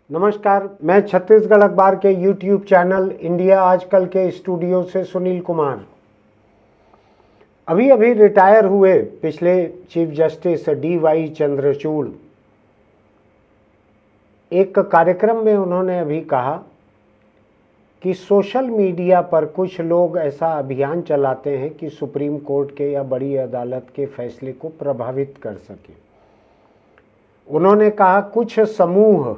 नमस्कार, मैं छत्तीसगढ़ अखबार के यूट्यूब चैनल इंडिया आजकल के स्टूडियो से सुनील कुमार। अभी अभी रिटायर हुए पिछले चीफ जस्टिस डी.वाई. चंद्रचूड़ एक कार्यक्रम में उन्होंने अभी कहा कि सोशल मीडिया पर कुछ लोग ऐसा अभियान चलाते हैं कि सुप्रीम कोर्ट के या बड़ी अदालत के फैसले को प्रभावित कर सके। उन्होंने कहा कुछ समूह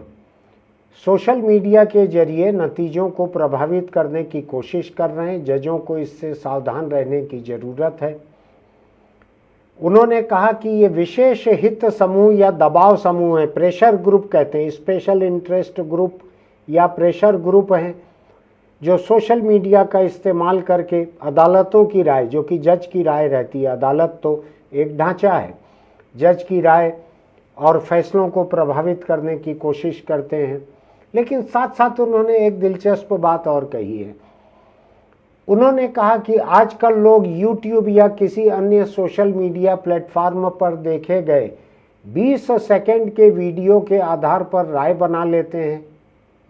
सोशल मीडिया के जरिए नतीजों को प्रभावित करने की कोशिश कर रहे हैं, जजों को इससे सावधान रहने की ज़रूरत है। उन्होंने कहा कि ये विशेष हित समूह या दबाव समूह है, प्रेशर ग्रुप कहते हैं, स्पेशल इंटरेस्ट ग्रुप या प्रेशर ग्रुप हैं, जो सोशल मीडिया का इस्तेमाल करके अदालतों की राय, जो कि जज की राय रहती है, अदालत तो एक ढांचा है, जज की राय और फैसलों को प्रभावित करने की कोशिश करते हैं। लेकिन साथ साथ उन्होंने एक दिलचस्प बात और कही है। उन्होंने कहा कि आजकल लोग YouTube या किसी अन्य सोशल मीडिया प्लेटफॉर्म पर देखे गए 20 सेकंड के वीडियो के आधार पर राय बना लेते हैं।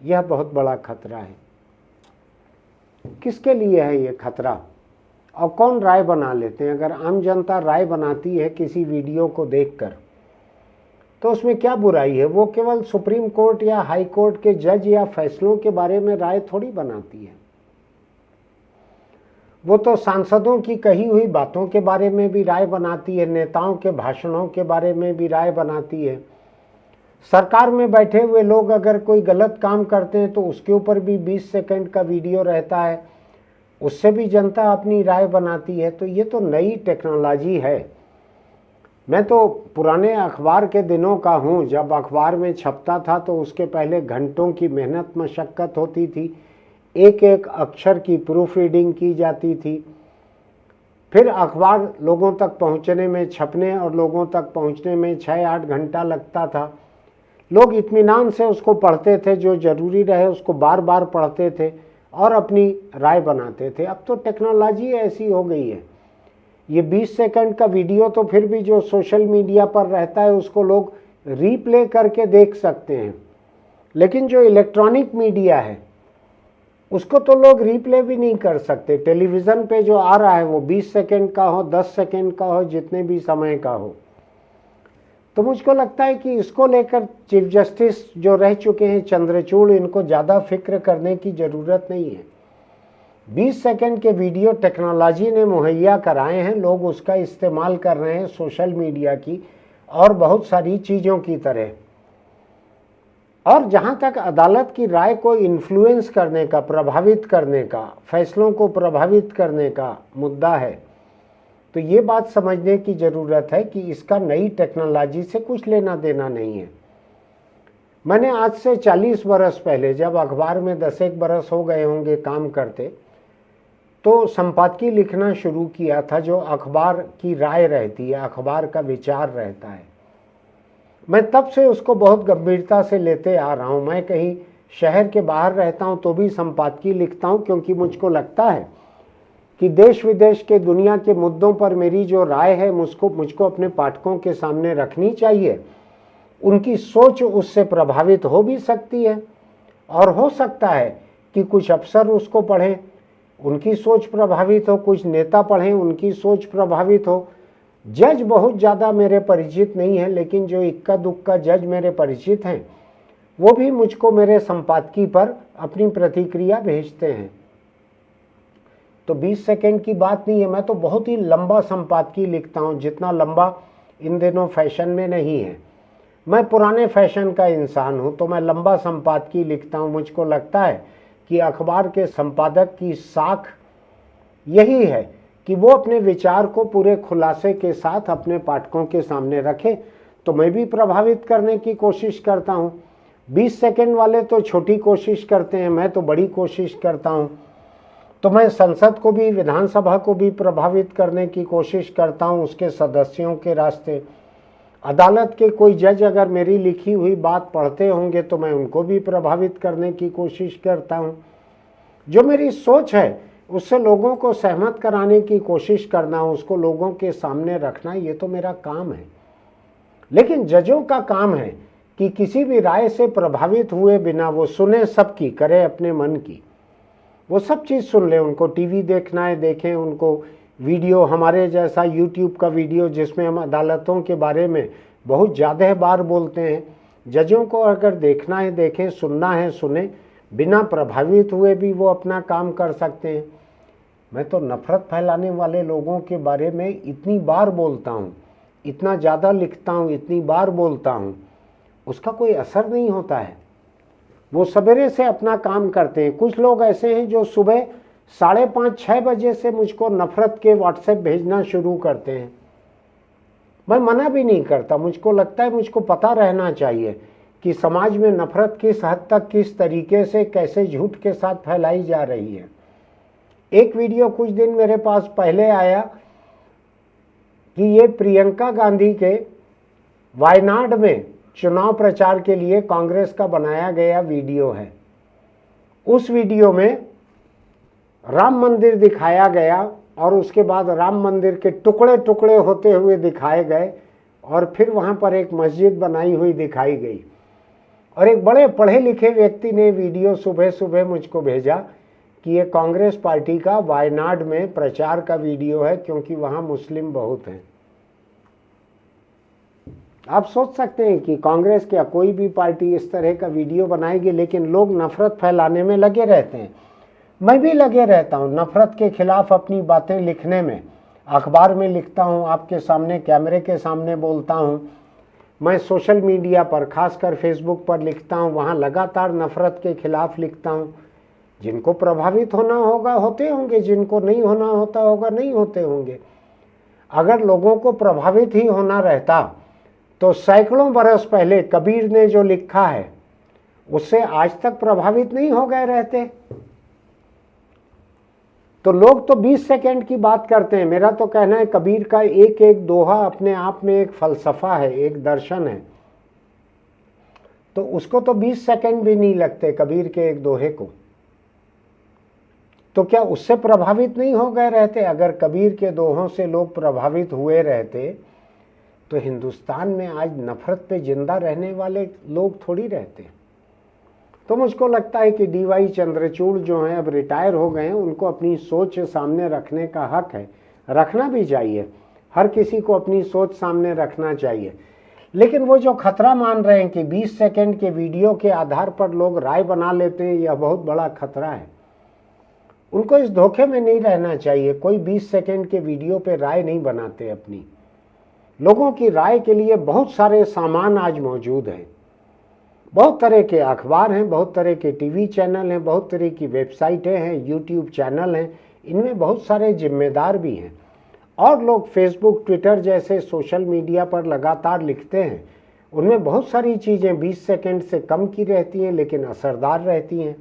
यह बहुत बड़ा खतरा है। किसके लिए है ये खतरा और कौन राय बना लेते हैं? अगर आम जनता राय बनाती है किसी वीडियो को देखकर तो उसमें क्या बुराई है? वो केवल सुप्रीम कोर्ट या हाई कोर्ट के जज या फैसलों के बारे में राय थोड़ी बनाती है। वो तो सांसदों की कही हुई बातों के बारे में भी राय बनाती है, नेताओं के भाषणों के बारे में भी राय बनाती है। सरकार में बैठे हुए लोग अगर कोई गलत काम करते हैं तो उसके ऊपर भी 20 सेकंड का वीडियो रहता है, उससे भी जनता अपनी राय बनाती है। तो ये तो नई टेक्नोलॉजी है। मैं तो पुराने अखबार के दिनों का हूँ। जब अखबार में छपता था तो उसके पहले घंटों की मेहनत मशक्क़त होती थी, एक एक अक्षर की प्रूफ रीडिंग की जाती थी, फिर अखबार लोगों तक पहुँचने में, छपने और लोगों तक पहुँचने में 6-8 घंटा लगता था। लोग इत्मीनान से उसको पढ़ते थे, जो ज़रूरी रहे उसको बार बार पढ़ते थे और अपनी राय बनाते थे। अब तो टेक्नोलॉजी ऐसी हो गई है, ये 20 सेकंड का वीडियो तो फिर भी जो सोशल मीडिया पर रहता है उसको लोग रीप्ले करके देख सकते हैं, लेकिन जो इलेक्ट्रॉनिक मीडिया है उसको तो लोग रीप्ले भी नहीं कर सकते। टेलीविज़न पे जो आ रहा है वो 20 सेकंड का हो, 10 सेकंड का हो, जितने भी समय का हो। तो मुझको लगता है कि इसको लेकर चीफ जस्टिस जो रह चुके हैं चंद्रचूड़, इनको ज़्यादा फिक्र करने की ज़रूरत नहीं है। 20 सेकंड के वीडियो टेक्नोलॉजी ने मुहैया कराए हैं, लोग उसका इस्तेमाल कर रहे हैं सोशल मीडिया की और बहुत सारी चीज़ों की तरह। और जहाँ तक अदालत की राय को इन्फ्लुएंस करने का, प्रभावित करने का, फैसलों को प्रभावित करने का मुद्दा है, तो ये बात समझने की ज़रूरत है कि इसका नई टेक्नोलॉजी से कुछ लेना देना नहीं है। मैंने आज से 40 बरस पहले, जब अखबार में 10 बरस हो गए होंगे काम करते, तो संपादकीय लिखना शुरू किया था, जो अखबार की राय रहती है, अखबार का विचार रहता है। मैं तब से उसको बहुत गंभीरता से लेते आ रहा हूँ। मैं कहीं शहर के बाहर रहता हूँ तो भी संपादकीय लिखता हूँ, क्योंकि मुझको लगता है कि देश विदेश के, दुनिया के मुद्दों पर मेरी जो राय है मुझको अपने पाठकों के सामने रखनी चाहिए। उनकी सोच उससे प्रभावित हो भी सकती है और हो सकता है कि कुछ अफसर उसको पढ़ें, उनकी सोच प्रभावित हो, कुछ नेता पढ़ें, उनकी सोच प्रभावित हो। जज बहुत ज़्यादा मेरे परिचित नहीं है, लेकिन जो इक्का दुक्का जज मेरे परिचित हैं वो भी मुझको मेरे संपादकीय पर अपनी प्रतिक्रिया भेजते हैं। तो 20 सेकंड की बात नहीं है, मैं तो बहुत ही लंबा संपादकीय लिखता हूँ, जितना लंबा इन दिनों फैशन में नहीं है। मैं पुराने फैशन का इंसान हूँ, तो मैं लंबा संपादकीय लिखता हूँ। मुझको लगता है कि अखबार के संपादक की साख यही है कि वो अपने विचार को पूरे खुलासे के साथ अपने पाठकों के सामने रखे। तो मैं भी प्रभावित करने की कोशिश करता हूँ। 20 सेकंड वाले तो छोटी कोशिश करते हैं, मैं तो बड़ी कोशिश करता हूँ। तो मैं संसद को भी, विधानसभा को भी प्रभावित करने की कोशिश करता हूँ, उसके सदस्यों के रास्ते। अदालत के कोई जज अगर मेरी लिखी हुई बात पढ़ते होंगे तो मैं उनको भी प्रभावित करने की कोशिश करता हूँ। जो मेरी सोच है उससे लोगों को सहमत कराने की कोशिश करना, उसको लोगों के सामने रखना, ये तो मेरा काम है। लेकिन जजों का काम है कि किसी भी राय से प्रभावित हुए बिना वो सुने सबकी, करे अपने मन की, वो सब चीज़ सुन ले। उनको टीवी देखना है देखें, उनको वीडियो हमारे जैसा यूट्यूब का वीडियो जिसमें हम अदालतों के बारे में बहुत ज़्यादा बार बोलते हैं, जजों को अगर देखना है देखें, सुनना है सुने, बिना प्रभावित हुए भी वो अपना काम कर सकते हैं। मैं तो नफ़रत फैलाने वाले लोगों के बारे में इतनी बार बोलता हूँ, इतना ज़्यादा लिखता हूँ, इतनी बार बोलता हूँ, उसका कोई असर नहीं होता है। वो सवेरे से अपना काम करते हैं। कुछ लोग ऐसे हैं जो सुबह 5:30-6 बजे से मुझको नफ़रत के व्हाट्सएप भेजना शुरू करते हैं। मैं मना भी नहीं करता, मुझको लगता है, मुझको पता रहना चाहिए कि समाज में नफ़रत किस हद तक, किस तरीके से, कैसे झूठ के साथ फैलाई जा रही है। एक वीडियो कुछ दिन मेरे पास पहले आया कि ये प्रियंका गांधी के वायनाड में चुनाव प्रचार के लिए कांग्रेस का बनाया गया वीडियो है। उस वीडियो में राम मंदिर दिखाया गया और उसके बाद राम मंदिर के टुकड़े टुकड़े होते हुए दिखाए गए और फिर वहाँ पर एक मस्जिद बनाई हुई दिखाई गई। और एक बड़े पढ़े लिखे व्यक्ति ने वीडियो सुबह सुबह मुझको भेजा कि ये कांग्रेस पार्टी का वायनाड में प्रचार का वीडियो है, क्योंकि वहाँ मुस्लिम बहुत हैं। आप सोच सकते हैं कि कांग्रेस क्या कोई भी पार्टी इस तरह का वीडियो बनाएगी, लेकिन लोग नफ़रत फैलाने में लगे रहते हैं। मैं भी लगे रहता हूँ नफ़रत के खिलाफ अपनी बातें लिखने में, अखबार में लिखता हूँ, आपके सामने कैमरे के सामने बोलता हूँ, मैं सोशल मीडिया पर खासकर फेसबुक पर लिखता हूँ, वहाँ लगातार नफ़रत के खिलाफ लिखता हूँ। जिनको प्रभावित होना होगा होते होंगे, जिनको नहीं होना होता होगा नहीं होते होंगे। अगर लोगों को प्रभावित ही होना रहता तो सैकड़ों बरस पहले कबीर ने जो लिखा है उससे आज तक प्रभावित नहीं हो गए रहते। तो लोग तो 20 सेकंड की बात करते हैं। मेरा तो कहना है कबीर का एक एक दोहा अपने आप में एक फलसफा है, एक दर्शन है। तो उसको तो 20 सेकंड भी नहीं लगते कबीर के एक दोहे को। तो क्या उससे प्रभावित नहीं हो गए रहते? अगर कबीर के दोहों से लोग प्रभावित हुए रहते तो हिंदुस्तान में आज नफ़रत पे जिंदा रहने वाले लोग थोड़ी रहते। तो मुझको लगता है कि डीवाई चंद्रचूड़ जो हैं अब रिटायर हो गए हैं, उनको अपनी सोच सामने रखने का हक है, रखना भी चाहिए। हर किसी को अपनी सोच सामने रखना चाहिए। लेकिन वो जो खतरा मान रहे हैं कि 20 सेकंड के वीडियो के आधार पर लोग राय बना लेते हैं, यह बहुत बड़ा खतरा है। उनको इस धोखे में नहीं रहना चाहिए। कोई 20 सेकंड के वीडियो पे राय नहीं बनाते अपनी। लोगों की राय के लिए बहुत सारे सामान आज मौजूद हैं। बहुत तरह के अखबार हैं, बहुत तरह के टीवी चैनल हैं, बहुत तरह की वेबसाइटें हैं, यूट्यूब चैनल हैं। इनमें बहुत सारे जिम्मेदार भी हैं। और लोग फेसबुक, ट्विटर जैसे सोशल मीडिया पर लगातार लिखते हैं। उनमें बहुत सारी चीज़ें 20 सेकंड से कम की रहती हैं, लेकिन असरदार रहती हैं।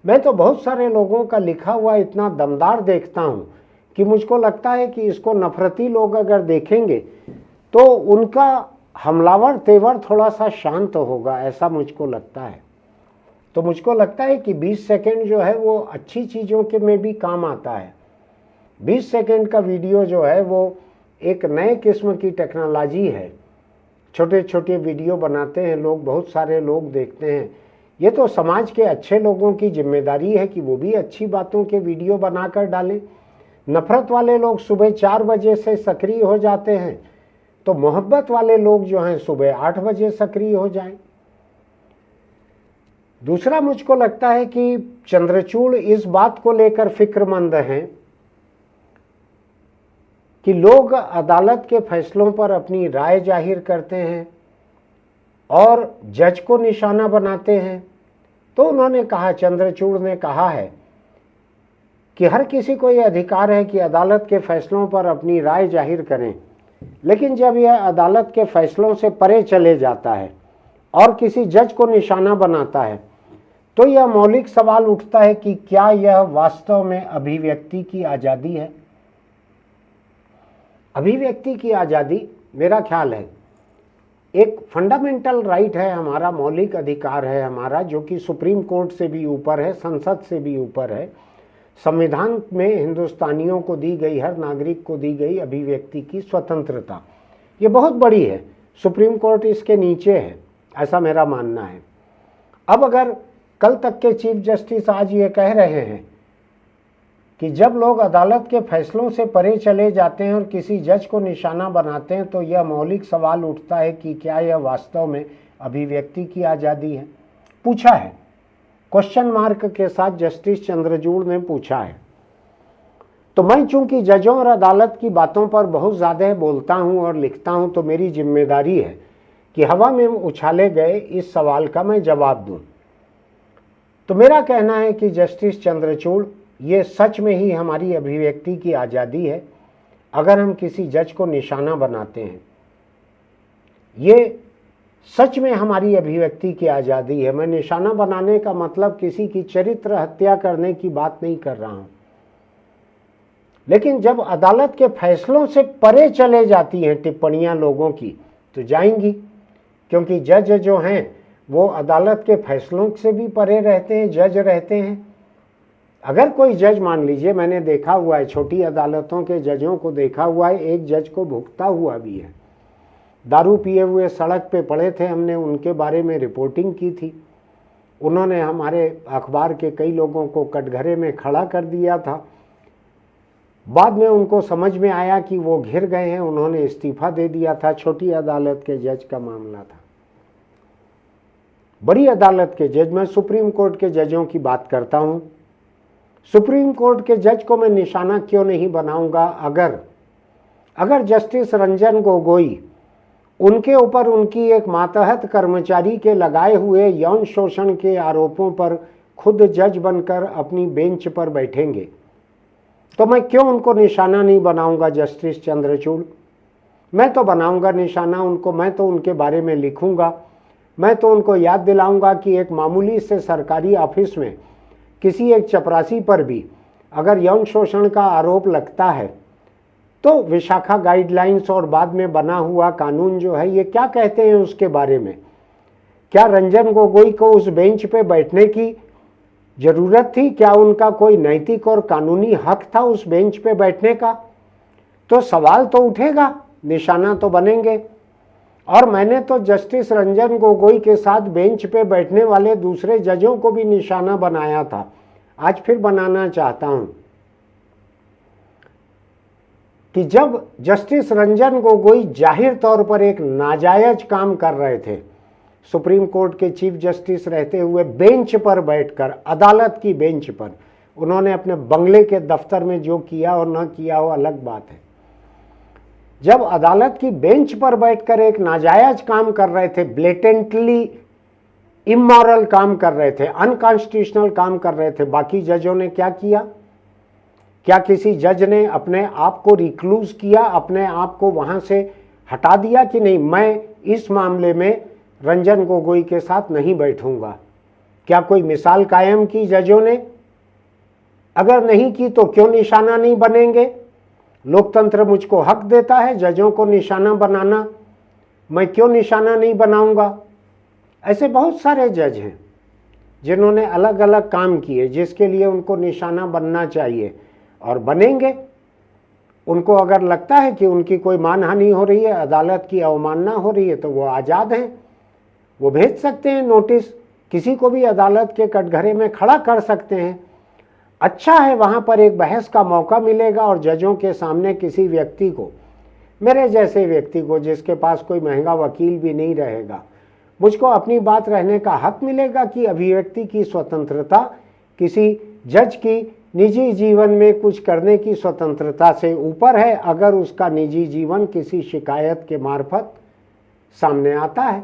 मैं तो बहुत सारे लोगों का लिखा हुआ इतना दमदार देखता हूँ कि मुझको लगता है कि इसको नफरती लोग अगर देखेंगे तो उनका हमलावर तेवर थोड़ा सा शांत होगा, ऐसा मुझको लगता है। तो मुझको लगता है कि 20 सेकंड जो है वो अच्छी चीज़ों के में भी काम आता है। 20 सेकंड का वीडियो जो है वो एक नए किस्म की टेक्नोलॉजी है। छोटे छोटे वीडियो बनाते हैं लोग, बहुत सारे लोग देखते हैं। ये तो समाज के अच्छे लोगों की जिम्मेदारी है कि वो भी अच्छी बातों के वीडियो बनाकर डालें। नफ़रत वाले लोग सुबह 4 बजे से सक्रिय हो जाते हैं, तो मोहब्बत वाले लोग जो हैं सुबह 8 बजे सक्रिय हो जाएं। दूसरा मुझको लगता है कि चंद्रचूड़ इस बात को लेकर फिक्रमंद हैं कि लोग अदालत के फैसलों पर अपनी राय जाहिर करते हैं और जज को निशाना बनाते हैं। तो उन्होंने कहा, चंद्रचूड़ ने कहा है कि हर किसी को यह अधिकार है कि अदालत के फैसलों पर अपनी राय जाहिर करें, लेकिन जब यह अदालत के फैसलों से परे चले जाता है और किसी जज को निशाना बनाता है तो यह मौलिक सवाल उठता है कि क्या यह वास्तव में अभिव्यक्ति की आज़ादी है। अभिव्यक्ति की आज़ादी मेरा ख्याल है एक फंडामेंटल राइट है, हमारा मौलिक अधिकार है हमारा, जो कि सुप्रीम कोर्ट से भी ऊपर है, संसद से भी ऊपर है। संविधान में हिंदुस्तानियों को दी गई, हर नागरिक को दी गई अभिव्यक्ति की स्वतंत्रता, ये बहुत बड़ी है। सुप्रीम कोर्ट इसके नीचे है, ऐसा मेरा मानना है। अब अगर कल तक के चीफ जस्टिस आज ये कह रहे हैं कि जब लोग अदालत के फैसलों से परे चले जाते हैं और किसी जज को निशाना बनाते हैं तो यह मौलिक सवाल उठता है कि क्या यह वास्तव में अभिव्यक्ति की आज़ादी है। पूछा है, क्वेश्चन मार्क के साथ जस्टिस चंद्रचूड़ ने पूछा है। तो मैं चूंकि जजों और अदालत की बातों पर बहुत ज़्यादा बोलता हूं और लिखता हूं, तो मेरी जिम्मेदारी है कि हवा में उछाले गए इस सवाल का मैं जवाब दूं। तो मेरा कहना है कि जस्टिस चंद्रचूड़, ये सच में ही हमारी अभिव्यक्ति की आज़ादी है अगर हम किसी जज को निशाना बनाते हैं। ये सच में हमारी अभिव्यक्ति की आज़ादी है। मैं निशाना बनाने का मतलब किसी की चरित्र हत्या करने की बात नहीं कर रहा हूं, लेकिन जब अदालत के फैसलों से परे चले जाती हैं टिप्पणियां लोगों की, तो जाएंगी, क्योंकि जज जो हैं वो अदालत के फैसलों से भी परे रहते हैं, जज रहते हैं। अगर कोई जज, मान लीजिए, मैंने देखा हुआ है, छोटी अदालतों के जजों को देखा हुआ है, एक जज को भुगता हुआ भी है, दारू पिए हुए सड़क पे पड़े थे, हमने उनके बारे में रिपोर्टिंग की थी, उन्होंने हमारे अखबार के कई लोगों को कटघरे में खड़ा कर दिया था। बाद में उनको समझ में आया कि वो घिर गए हैं, उन्होंने इस्तीफा दे दिया था। छोटी अदालत के जज का मामला था। बड़ी अदालत के जज, मैं सुप्रीम कोर्ट के जजों की बात करता हूं। सुप्रीम कोर्ट के जज को मैं निशाना क्यों नहीं बनाऊंगा? अगर जस्टिस रंजन गोगोई उनके ऊपर उनकी एक मातहत कर्मचारी के लगाए हुए यौन शोषण के आरोपों पर खुद जज बनकर अपनी बेंच पर बैठेंगे, तो मैं क्यों उनको निशाना नहीं बनाऊंगा? जस्टिस चंद्रचूड़, मैं तो बनाऊंगा निशाना उनको। मैं तो उनके बारे में लिखूंगा, मैं तो उनको याद दिलाऊंगा कि एक मामूली से सरकारी ऑफिस में किसी एक चपरासी पर भी अगर यौन शोषण का आरोप लगता है तो विशाखा गाइडलाइंस और बाद में बना हुआ कानून जो है, ये क्या कहते हैं उसके बारे में? क्या रंजन गोगोई को उस बेंच पे बैठने की जरूरत थी? क्या उनका कोई नैतिक और कानूनी हक था उस बेंच पे बैठने का? तो सवाल तो उठेगा, निशाना तो बनेंगे। और मैंने तो जस्टिस रंजन गोगोई के साथ बेंच पे बैठने वाले दूसरे जजों को भी निशाना बनाया था, आज फिर बनाना चाहता हूं कि जब जस्टिस रंजन गोगोई जाहिर तौर पर एक नाजायज काम कर रहे थे, सुप्रीम कोर्ट के चीफ जस्टिस रहते हुए बेंच पर बैठकर, अदालत की बेंच पर, उन्होंने अपने बंगले के दफ्तर में जो किया और न किया वो अलग बात है। जब अदालत की बेंच पर बैठकर एक नाजायज काम कर रहे थे, ब्लेटेंटली इमोरल काम कर रहे थे, अनकॉन्स्टिट्यूशनल काम कर रहे थे, बाकी जजों ने क्या किया? क्या किसी जज ने अपने आप को रिक्लूज किया, अपने आप को वहां से हटा दिया कि नहीं, मैं इस मामले में रंजन गोगोई के साथ नहीं बैठूंगा? क्या कोई मिसाल कायम की जजों ने? अगर नहीं की तो क्यों निशाना नहीं बनेंगे? लोकतंत्र मुझको हक देता है जजों को निशाना बनाना, मैं क्यों निशाना नहीं बनाऊंगा? ऐसे बहुत सारे जज हैं जिन्होंने अलग अलग काम किए, जिसके लिए उनको निशाना बनना चाहिए और बनेंगे। उनको अगर लगता है कि उनकी कोई मानहानि हो रही है, अदालत की अवमानना हो रही है, तो वो आज़ाद हैं, वो भेज सकते हैं नोटिस, किसी को भी अदालत के कटघरे में खड़ा कर सकते हैं। अच्छा है, वहाँ पर एक बहस का मौका मिलेगा और जजों के सामने किसी व्यक्ति को, मेरे जैसे व्यक्ति को जिसके पास कोई महंगा वकील भी नहीं रहेगा, मुझको अपनी बात रहने का हक मिलेगा कि अभिव्यक्ति की स्वतंत्रता किसी जज की निजी जीवन में कुछ करने की स्वतंत्रता से ऊपर है, अगर उसका निजी जीवन किसी शिकायत के मार्फत सामने आता है।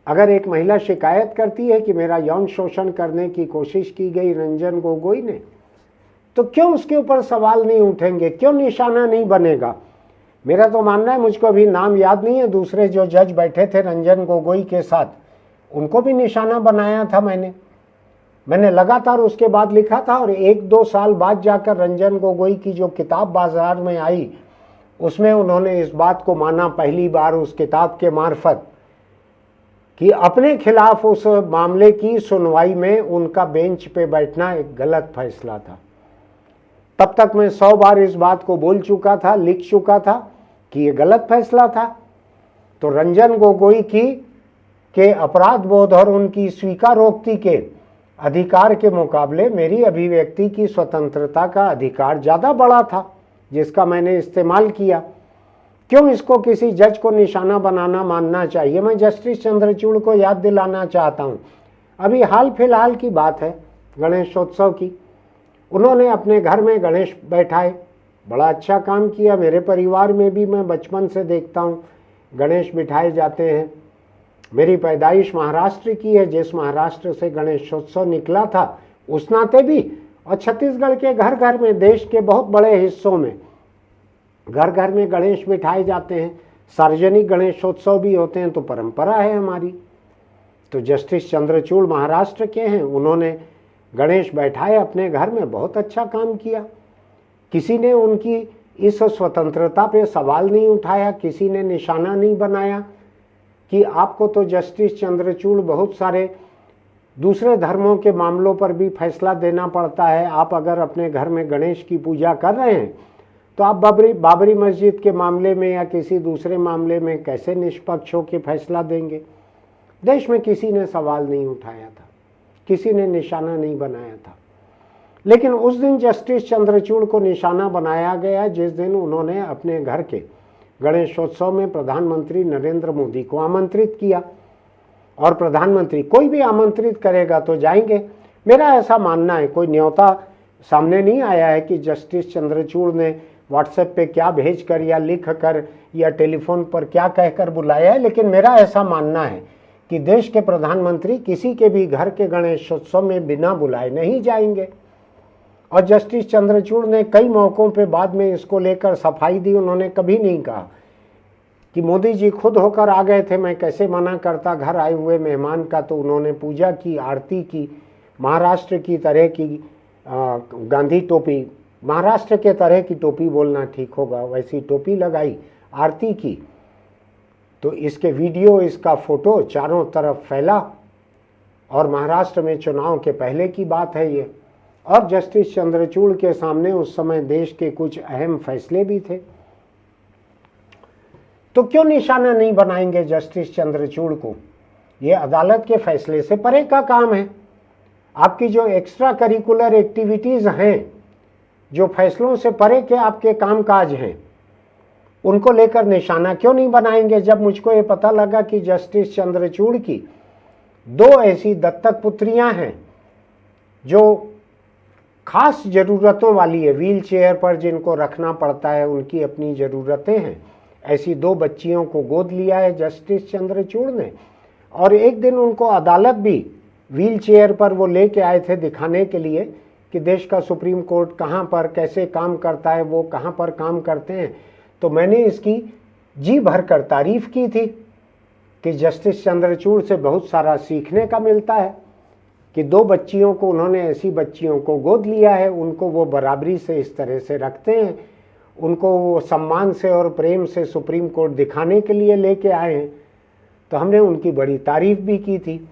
अगर एक महिला शिकायत करती है कि मेरा यौन शोषण करने की कोशिश की गई रंजन गोगोई ने, तो क्यों उसके ऊपर सवाल नहीं उठेंगे? क्यों निशाना नहीं बनेगा? मेरा तो मानना है, मुझको अभी नाम याद नहीं है, दूसरे जो जज बैठे थे रंजन गोगोई के साथ, उनको भी निशाना बनाया था मैंने लगातार उसके बाद लिखा था। और 1-2 साल बाद जाकर रंजन गोगोई की जो किताब बाजार में आई, उसमें उन्होंने इस बात को माना पहली बार उस किताब के मार्फत कि अपने खिलाफ उस मामले की सुनवाई में उनका बेंच पे बैठना एक गलत फैसला था। तब तक मैं 100 बार इस बात को बोल चुका था, लिख चुका था कि ये गलत फैसला था। तो रंजन गोगोई की के अपराध बोध और उनकी स्वीकारोक्ति के अधिकार के मुकाबले मेरी अभिव्यक्ति की स्वतंत्रता का अधिकार ज़्यादा बड़ा था, जिसका मैंने इस्तेमाल किया। क्यों इसको किसी जज को निशाना बनाना मानना चाहिए? मैं जस्टिस चंद्रचूड़ को याद दिलाना चाहता हूँ, अभी हाल फिलहाल की बात है गणेशोत्सव की। उन्होंने अपने घर में गणेश बैठाए, बड़ा अच्छा काम किया। मेरे परिवार में भी मैं बचपन से देखता हूँ गणेश बिठाए जाते हैं। मेरी पैदाइश महाराष्ट्र की है, जिस महाराष्ट्र से गणेशोत्सव निकला था उस नाते भी, और छत्तीसगढ़ के घर घर में, देश के बहुत बड़े हिस्सों में घर घर में गणेश बिठाए जाते हैं, सार्वजनिक गणेशोत्सव भी होते हैं, तो परंपरा है हमारी। तो जस्टिस चंद्रचूड़ महाराष्ट्र के हैं, उन्होंने गणेश बैठाए अपने घर में, बहुत अच्छा काम किया। किसी ने उनकी इस स्वतंत्रता पे सवाल नहीं उठाया, किसी ने निशाना नहीं बनाया कि आपको तो जस्टिस चंद्रचूड़ बहुत सारे दूसरे धर्मों के मामलों पर भी फैसला देना पड़ता है। आप अगर अपने घर में गणेश की पूजा कर रहे हैं तो आप बाबरी मस्जिद के मामले में या किसी दूसरे मामले में कैसे निष्पक्ष होकर फैसला देंगे? देश में किसी ने सवाल नहीं उठाया था, किसी ने निशाना नहीं बनाया था। लेकिन उस दिन जस्टिस चंद्रचूड़ को निशाना बनाया गया जिस दिन उन्होंने अपने घर के गणेशोत्सव में प्रधानमंत्री नरेंद्र मोदी को आमंत्रित किया। और प्रधानमंत्री कोई भी आमंत्रित करेगा तो जाएंगे, मेरा ऐसा मानना है। कोई न्योता सामने नहीं आया है कि जस्टिस चंद्रचूड़ ने व्हाट्सएप पे क्या भेज कर या लिख कर या टेलीफोन पर क्या कहकर बुलाया है, लेकिन मेरा ऐसा मानना है कि देश के प्रधानमंत्री किसी के भी घर के गणेशोत्सव में बिना बुलाए नहीं जाएंगे। और जस्टिस चंद्रचूड़ ने कई मौक़ों पे बाद में इसको लेकर सफाई दी। उन्होंने कभी नहीं कहा कि मोदी जी खुद होकर आ गए थे, मैं कैसे मना करता घर आए हुए मेहमान का। तो उन्होंने पूजा की, आरती की, महाराष्ट्र की तरह की गांधी टोपी, महाराष्ट्र के तरह की टोपी बोलना ठीक होगा, वैसी टोपी लगाई, आरती की। तो इसके वीडियो, इसका फोटो चारों तरफ फैला। और महाराष्ट्र में चुनाव के पहले की बात है ये। और जस्टिस चंद्रचूड़ के सामने उस समय देश के कुछ अहम फैसले भी थे। तो क्यों निशाना नहीं बनाएंगे जस्टिस चंद्रचूड़ को? ये अदालत के फैसले से परे का काम है। आपकी जो एक्स्ट्रा करिकुलर एक्टिविटीज हैं, जो फैसलों से परे के आपके कामकाज हैं, उनको लेकर निशाना क्यों नहीं बनाएंगे? जब मुझको ये पता लगा कि जस्टिस चंद्रचूड़ की 2 ऐसी दत्तक पुत्रियां हैं जो खास ज़रूरतों वाली है, व्हील चेयर पर जिनको रखना पड़ता है, उनकी अपनी ज़रूरतें हैं, ऐसी 2 बच्चियों को गोद लिया है जस्टिस चंद्रचूड़ ने। और एक दिन उनको अदालत भी व्हील चेयर पर वो लेके आए थे दिखाने के लिए कि देश का सुप्रीम कोर्ट कहाँ पर कैसे काम करता है, वो कहाँ पर काम करते हैं। तो मैंने इसकी जी भर कर तारीफ की थी कि जस्टिस चंद्रचूड़ से बहुत सारा सीखने का मिलता है कि 2 बच्चियों को, उन्होंने ऐसी बच्चियों को गोद लिया है, उनको वो बराबरी से इस तरह से रखते हैं, उनको वो सम्मान से और प्रेम से सुप्रीम कोर्ट दिखाने के लिए लेके आए हैं। तो हमने उनकी बड़ी तारीफ भी की थी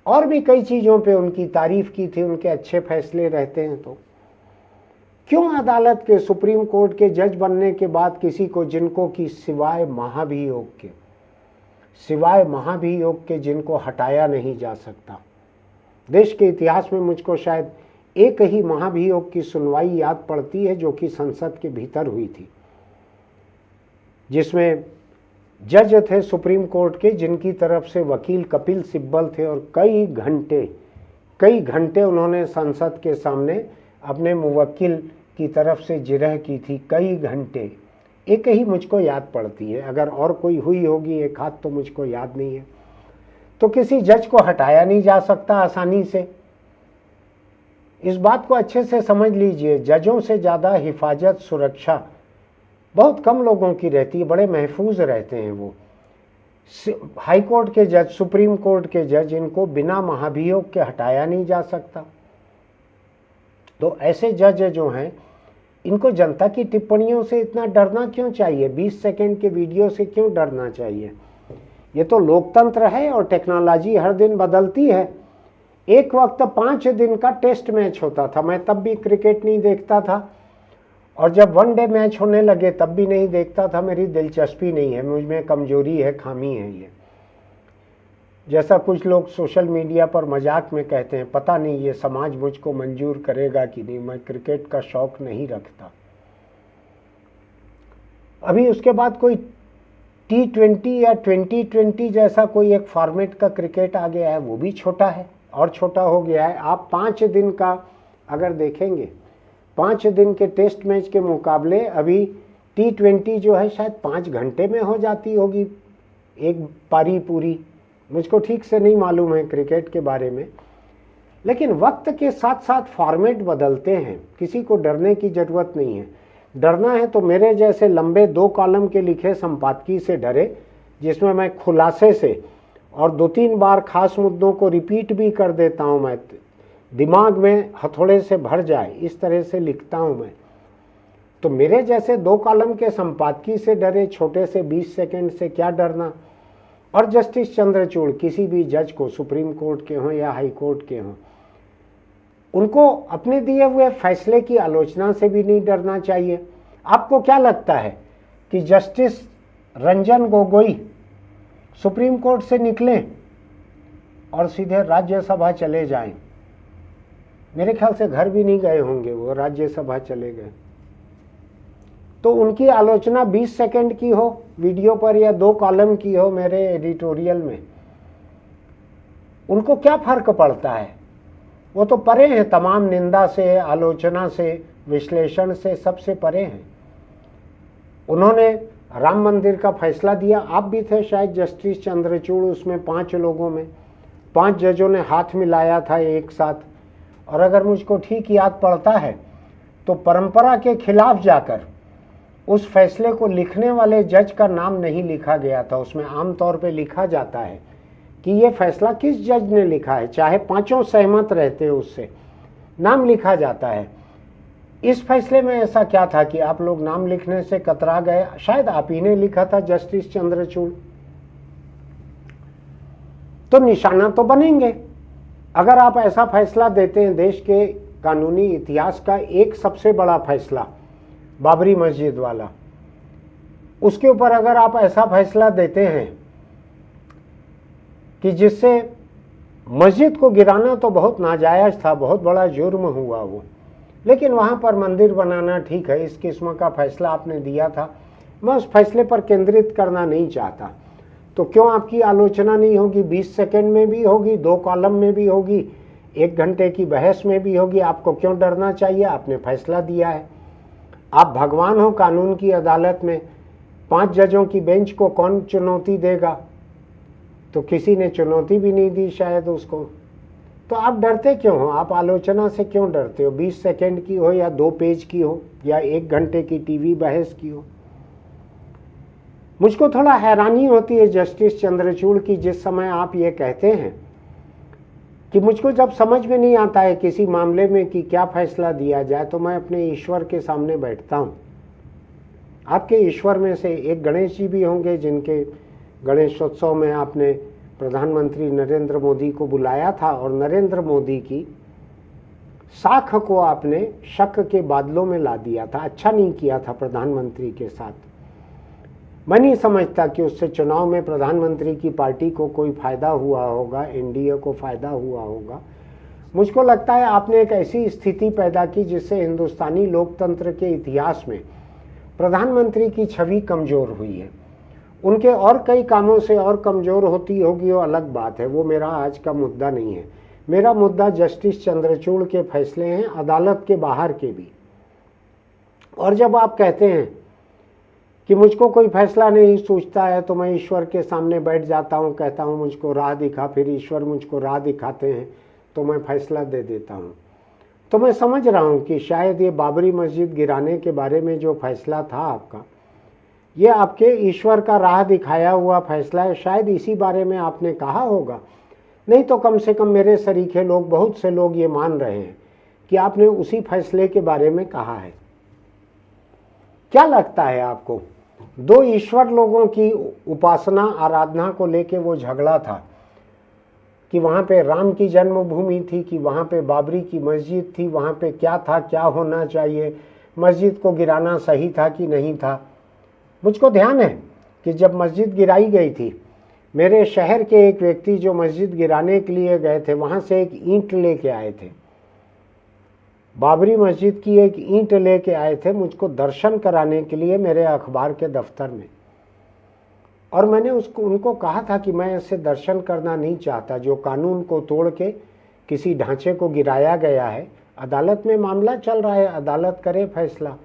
और भी कई चीज़ों पे उनकी तारीफ की थी, उनके अच्छे फैसले रहते हैं। तो क्यों अदालत के, सुप्रीम कोर्ट के जज बनने के बाद किसी को, जिनको कि सिवाय महाभियोग के जिनको हटाया नहीं जा सकता। देश के इतिहास में मुझको शायद एक ही महाभियोग की सुनवाई याद पड़ती है जो कि संसद के भीतर हुई थी, जिसमें जज थे सुप्रीम कोर्ट के जिनकी तरफ से वकील कपिल सिब्बल थे और कई घंटे उन्होंने संसद के सामने अपने मुवक्किल की तरफ से जिरह की थी, कई घंटे। एक ही मुझको याद पड़ती है, अगर और कोई हुई होगी एक हाथ तो मुझको याद नहीं है। तो किसी जज को हटाया नहीं जा सकता आसानी से। इस बात को अच्छे से समझ लीजिए, जजों से ज़्यादा हिफाजत, सुरक्षा बहुत कम लोगों की रहती है, बड़े महफूज रहते हैं वो। हाई कोर्ट के जज, सुप्रीम कोर्ट के जज, इनको बिना महाभियोग के हटाया नहीं जा सकता। तो ऐसे जज जो हैं, इनको जनता की टिप्पणियों से इतना डरना क्यों चाहिए? 20 सेकंड के वीडियो से क्यों डरना चाहिए? ये तो लोकतंत्र है और टेक्नोलॉजी हर दिन बदलती है। एक वक्त 5 दिन का टेस्ट मैच होता था, मैं तब भी क्रिकेट नहीं देखता था, और जब 1 डे मैच होने लगे तब भी नहीं देखता था। मेरी दिलचस्पी नहीं है, मुझ में कमजोरी है, खामी है ये। जैसा कुछ लोग सोशल मीडिया पर मजाक में कहते हैं, पता नहीं ये समाज मुझको मंजूर करेगा कि नहीं, मैं क्रिकेट का शौक नहीं रखता। अभी उसके बाद कोई T20 या 2020 जैसा कोई एक फॉर्मेट का क्रिकेट आ गया है, वो भी छोटा है और छोटा हो गया है। आप 5 दिन का अगर देखेंगे, 5 दिन के टेस्ट मैच के मुकाबले अभी T20 जो है शायद 5 घंटे में हो जाती होगी एक पारी पूरी। मुझको ठीक से नहीं मालूम है क्रिकेट के बारे में, लेकिन वक्त के साथ साथ फॉर्मेट बदलते हैं, किसी को डरने की ज़रूरत नहीं है। डरना है तो मेरे जैसे लंबे 2 कॉलम के लिखे संपादकीय से डरे, जिसमें मैं खुलासे से और 2-3 बार खास मुद्दों को रिपीट भी कर देता हूँ, मैं दिमाग में हथौड़े से भर जाए इस तरह से लिखता हूँ मैं। तो मेरे जैसे 2 कॉलम के संपादकीय से डरे, छोटे से 20 सेकंड से क्या डरना। और जस्टिस चंद्रचूड़ किसी भी जज को, सुप्रीम कोर्ट के हों या हाई कोर्ट के हों, उनको अपने दिए हुए फैसले की आलोचना से भी नहीं डरना चाहिए। आपको क्या लगता है कि justice Ranjan Gogoi supreme court से निकलें और सीधे राज्यसभा चले जाएं? मेरे ख्याल से घर भी नहीं गए होंगे, वो राज्यसभा चले गए। तो उनकी आलोचना 20 सेकंड की हो वीडियो पर या 2 कॉलम की हो मेरे एडिटोरियल में, उनको क्या फर्क पड़ता है? वो तो परे हैं तमाम निंदा से, आलोचना से, विश्लेषण से, सबसे परे हैं। उन्होंने राम मंदिर का फैसला दिया, आप भी थे शायद जस्टिस चंद्रचूड़ उसमें, 5 लोगों में 5 जजों ने हाथ मिलाया था एक साथ। और अगर मुझको ठीक याद पड़ता है तो परंपरा के खिलाफ जाकर उस फैसले को लिखने वाले जज का नाम नहीं लिखा गया था। उसमें आमतौर पे लिखा जाता है कि ये फैसला किस जज ने लिखा है, चाहे 5 सहमत रहते हैं उससे नाम लिखा जाता है। इस फैसले में ऐसा क्या था कि आप लोग नाम लिखने से कतरा गए? शायद आप ही ने लिखा था जस्टिस चंद्रचूड़। तो निशाना तो बनेंगे। अगर आप ऐसा फैसला देते हैं, देश के कानूनी इतिहास का एक सबसे बड़ा फैसला बाबरी मस्जिद वाला, उसके ऊपर अगर आप ऐसा फैसला देते हैं कि जिससे मस्जिद को गिराना तो बहुत नाजायज था, बहुत बड़ा जुर्म हुआ वो, लेकिन वहां पर मंदिर बनाना ठीक है, इस किस्म का फैसला आपने दिया था। मैं उस फैसले पर केंद्रित करना नहीं चाहता। तो क्यों आपकी आलोचना नहीं होगी? 20 सेकंड में भी होगी, 2 कॉलम में भी होगी, 1 घंटे की बहस में भी होगी। आपको क्यों डरना चाहिए? आपने फैसला दिया है। आप भगवान हो कानून की अदालत में। 5 जजों की बेंच को कौन चुनौती देगा? तो किसी ने चुनौती भी नहीं दी शायद उसको। तो आप डरते क्यों हो? आप आलोचना से क्यों डरते हो? 20 सेकंड की हो या 2 पेज की हो या 1 घंटे की टीवी बहस की हो। मुझको थोड़ा हैरानी होती है जस्टिस चंद्रचूड़ की, जिस समय आप ये कहते हैं कि मुझको जब समझ में नहीं आता है किसी मामले में कि क्या फैसला दिया जाए, तो मैं अपने ईश्वर के सामने बैठता हूँ। आपके ईश्वर में से एक गणेश जी भी होंगे, जिनके गणेशोत्सव में आपने प्रधानमंत्री नरेंद्र मोदी को बुलाया था और नरेंद्र मोदी की साख को आपने शक के बादलों में ला दिया था। अच्छा नहीं किया था प्रधानमंत्री के साथ। मैं नहीं समझता कि उससे चुनाव में प्रधानमंत्री की पार्टी को कोई फायदा हुआ होगा, एनडीए को फायदा हुआ होगा। मुझको लगता है आपने एक ऐसी स्थिति पैदा की जिससे हिंदुस्तानी लोकतंत्र के इतिहास में प्रधानमंत्री की छवि कमजोर हुई है। उनके और कई कामों से और कमजोर होती होगी, वो अलग बात है, वो मेरा आज का मुद्दा नहीं है। मेरा मुद्दा जस्टिस चंद्रचूड़ के फैसले हैं, अदालत के बाहर के भी। और जब आप कहते हैं कि मुझको कोई फैसला नहीं सूझता है तो मैं ईश्वर के सामने बैठ जाता हूँ, कहता हूँ मुझको राह दिखा, फिर ईश्वर मुझको राह दिखाते हैं तो मैं फैसला दे देता हूँ। तो मैं समझ रहा हूँ कि शायद ये बाबरी मस्जिद गिराने के बारे में जो फैसला था आपका, ये आपके ईश्वर का राह दिखाया हुआ फैसला है। शायद इसी बारे में आपने कहा होगा, नहीं तो कम से कम मेरे सरीखे लोग, बहुत से लोग ये मान रहे हैं कि आपने उसी फैसले के बारे में कहा है। क्या लगता है आपको? 2 ईश्वर लोगों की उपासना आराधना को लेके वो झगड़ा था कि वहाँ पे राम की जन्मभूमि थी कि वहाँ पे बाबरी की मस्जिद थी, वहाँ पे क्या था, क्या होना चाहिए, मस्जिद को गिराना सही था कि नहीं था। मुझको ध्यान है कि जब मस्जिद गिराई गई थी मेरे शहर के एक व्यक्ति जो मस्जिद गिराने के लिए गए थे, वहाँ से एक ईंट लेके आए थे, बाबरी मस्जिद की एक ईंट लेके आए थे मुझको दर्शन कराने के लिए मेरे अखबार के दफ्तर में। और मैंने उनको कहा था कि मैं ऐसे दर्शन करना नहीं चाहता, जो कानून को तोड़ के किसी ढांचे को गिराया गया है, अदालत में मामला चल रहा है, अदालत करे फैसला,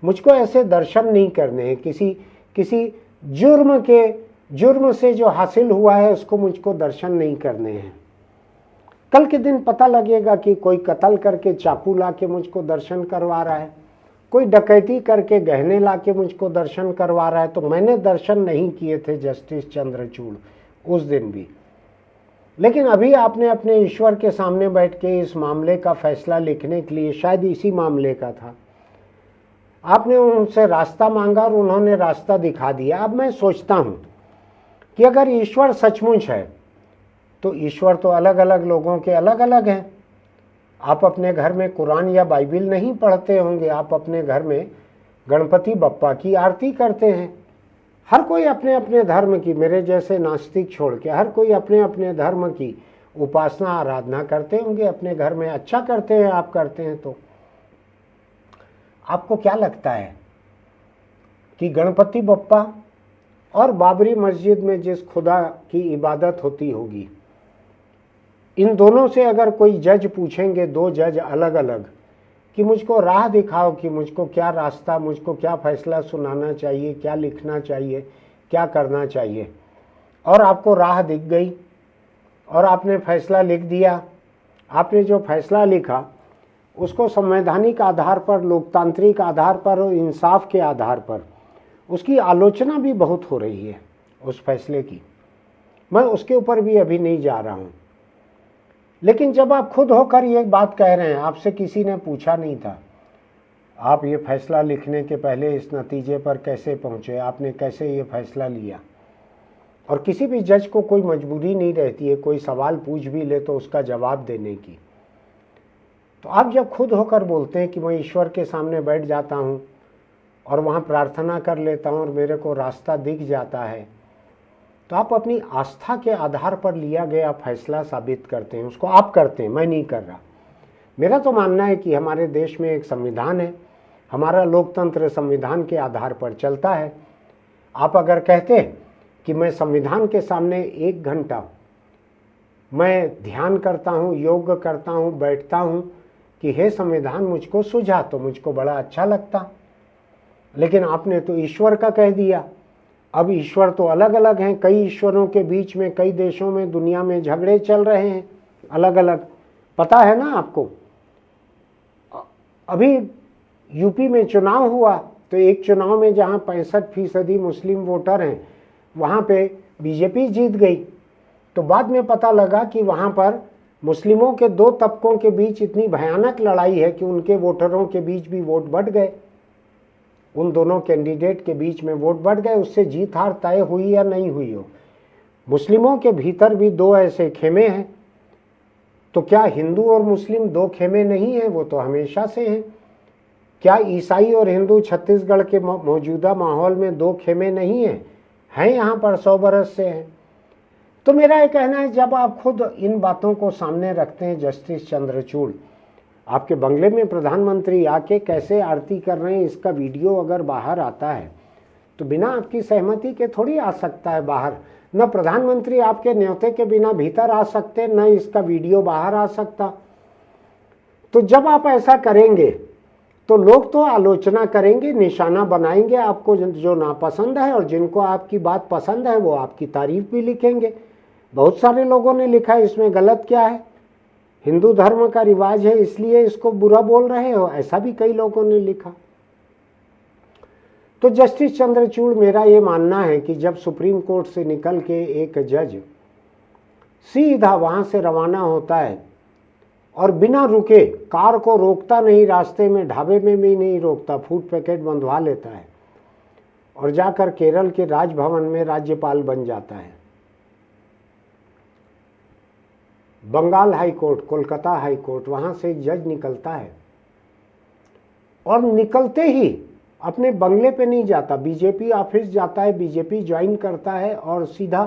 मुझको ऐसे दर्शन नहीं करने हैं। किसी जुर्म से जो हासिल हुआ है उसको मुझको दर्शन नहीं करने हैं। कल के दिन पता लगेगा कि कोई कत्ल करके चाकू ला के मुझको दर्शन करवा रहा है, कोई डकैती करके गहने ला के मुझको दर्शन करवा रहा है। तो मैंने दर्शन नहीं किए थे जस्टिस चंद्रचूड़ उस दिन भी। लेकिन अभी आपने अपने ईश्वर के सामने बैठ के इस मामले का फैसला लिखने के लिए, शायद इसी मामले का था, आपने उनसे रास्ता मांगा और उन्होंने रास्ता दिखा दिया। अब मैं सोचता हूं कि अगर ईश्वर सचमुच है तो ईश्वर तो अलग अलग लोगों के अलग अलग हैं। आप अपने घर में कुरान या बाइबिल नहीं पढ़ते होंगे, आप अपने घर में गणपति बप्पा की आरती करते हैं। हर कोई अपने अपने धर्म की, मेरे जैसे नास्तिक छोड़ के हर कोई अपने अपने धर्म की उपासना आराधना करते होंगे अपने घर में। अच्छा करते हैं आप, करते हैं तो आपको क्या लगता है कि गणपति बप्पा और बाबरी मस्जिद में जिस खुदा की इबादत होती होगी, इन दोनों से अगर कोई जज पूछेंगे, दो जज अलग अलग, कि मुझको राह दिखाओ कि मुझको क्या रास्ता, मुझको क्या फैसला सुनाना चाहिए, क्या लिखना चाहिए, क्या करना चाहिए, और आपको राह दिख गई और आपने फैसला लिख दिया। आपने जो फैसला लिखा उसको संवैधानिक आधार पर, लोकतांत्रिक आधार पर और इंसाफ के आधार पर उसकी आलोचना भी बहुत हो रही है उस फैसले की। मैं उसके ऊपर भी अभी नहीं जा रहा हूँ। लेकिन जब आप खुद होकर ये बात कह रहे हैं, आपसे किसी ने पूछा नहीं था, आप ये फैसला लिखने के पहले इस नतीजे पर कैसे पहुँचे, आपने कैसे ये फैसला लिया, और किसी भी जज को कोई मजबूरी नहीं रहती है कोई सवाल पूछ भी ले तो उसका जवाब देने की। तो आप जब खुद होकर बोलते हैं कि मैं ईश्वर के सामने बैठ जाता हूँ और वहाँ प्रार्थना कर लेता हूँ और मेरे को रास्ता दिख जाता है, तो आप अपनी आस्था के आधार पर लिया गया फैसला साबित करते हैं। उसको आप करते हैं, मैं नहीं कर रहा। मेरा तो मानना है कि हमारे देश में एक संविधान है, हमारा लोकतंत्र संविधान के आधार पर चलता है। आप अगर कहते कि मैं संविधान के सामने 1 घंटा मैं ध्यान करता हूँ, योग करता हूँ, बैठता हूँ कि हे संविधान मुझको सुझा, तो मुझको बड़ा अच्छा लगता। लेकिन आपने तो ईश्वर का कह दिया। अब ईश्वर तो अलग अलग हैं, कई ईश्वरों के बीच में कई देशों में दुनिया में झगड़े चल रहे हैं अलग अलग, पता है ना आपको। अभी यूपी में चुनाव हुआ तो एक चुनाव में जहां 65% मुस्लिम वोटर हैं वहां पे बीजेपी जीत गई। तो बाद में पता लगा कि वहां पर मुस्लिमों के 2 तबकों के बीच इतनी भयानक लड़ाई है कि उनके वोटरों के बीच भी वोट बढ़ गए, उन दोनों कैंडिडेट के बीच में वोट बढ़ गए। उससे जीत हार तय हुई या नहीं हुई हो। मुस्लिमों के भीतर भी 2 ऐसे खेमे हैं, तो क्या हिंदू और मुस्लिम 2 खेमे नहीं हैं? वो तो हमेशा से हैं। क्या ईसाई और हिंदू छत्तीसगढ़ के मौजूदा माहौल में 2 खेमे नहीं हैं? हैं, यहाँ पर 100 बरस से हैं। तो मेरा ये कहना है, जब आप खुद इन बातों को सामने रखते हैं जस्टिस चंद्रचूड़, आपके बंगले में प्रधानमंत्री आके कैसे आरती कर रहे हैं, इसका वीडियो अगर बाहर आता है तो बिना आपकी सहमति के थोड़ी आ सकता है बाहर। न प्रधानमंत्री आपके न्योते के बिना भीतर आ सकते, न इसका वीडियो बाहर आ सकता। तो जब आप ऐसा करेंगे तो लोग तो आलोचना करेंगे, निशाना बनाएंगे आपको जो नापसंद है, और जिनको आपकी बात पसंद है वो आपकी तारीफ भी लिखेंगे। बहुत सारे लोगों ने लिखा है, इसमें गलत क्या है, हिंदू धर्म का रिवाज है इसलिए इसको बुरा बोल रहे हो, ऐसा भी कई लोगों ने लिखा। तो जस्टिस चंद्रचूड़, मेरा ये मानना है कि जब सुप्रीम कोर्ट से निकल के एक जज सीधा वहां से रवाना होता है और बिना रुके, कार को रोकता नहीं, रास्ते में ढाबे में भी नहीं रोकता, फूड पैकेट बंधवा लेता है और जाकर केरल के राजभवन में राज्यपाल बन जाता है। Bengal high court, Kolkata high court, वहां से एक जज निकलता है और निकलते ही अपने बंगले पे नहीं जाता, बीजेपी ऑफिस जाता है, बीजेपी ज्वाइन करता है और सीधा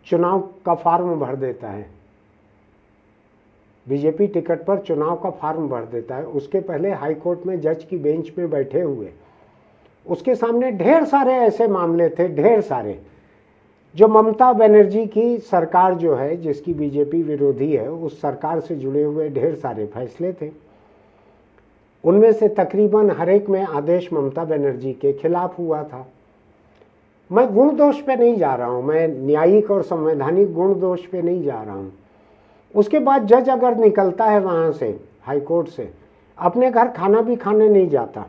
चुनाव का फॉर्म भर देता है, बीजेपी टिकट पर चुनाव का फॉर्म भर देता है। उसके पहले हाई कोर्ट में जज की बेंच में बैठे हुए उसके सामने ढेर सारे ऐसे मामले थे, ढेर सारे, जो ममता बनर्जी की सरकार जो है, जिसकी बीजेपी विरोधी है, उस सरकार से जुड़े हुए ढेर सारे फैसले थे। उनमें से तकरीबन हर एक में आदेश ममता बनर्जी के खिलाफ हुआ था। मैं गुण दोष पे नहीं जा रहा हूं, मैं न्यायिक और संवैधानिक गुण दोष पे नहीं जा रहा हूं। उसके बाद जज अगर निकलता है वहां से, हाई कोर्ट से, अपने घर खाना भी खाने नहीं जाता,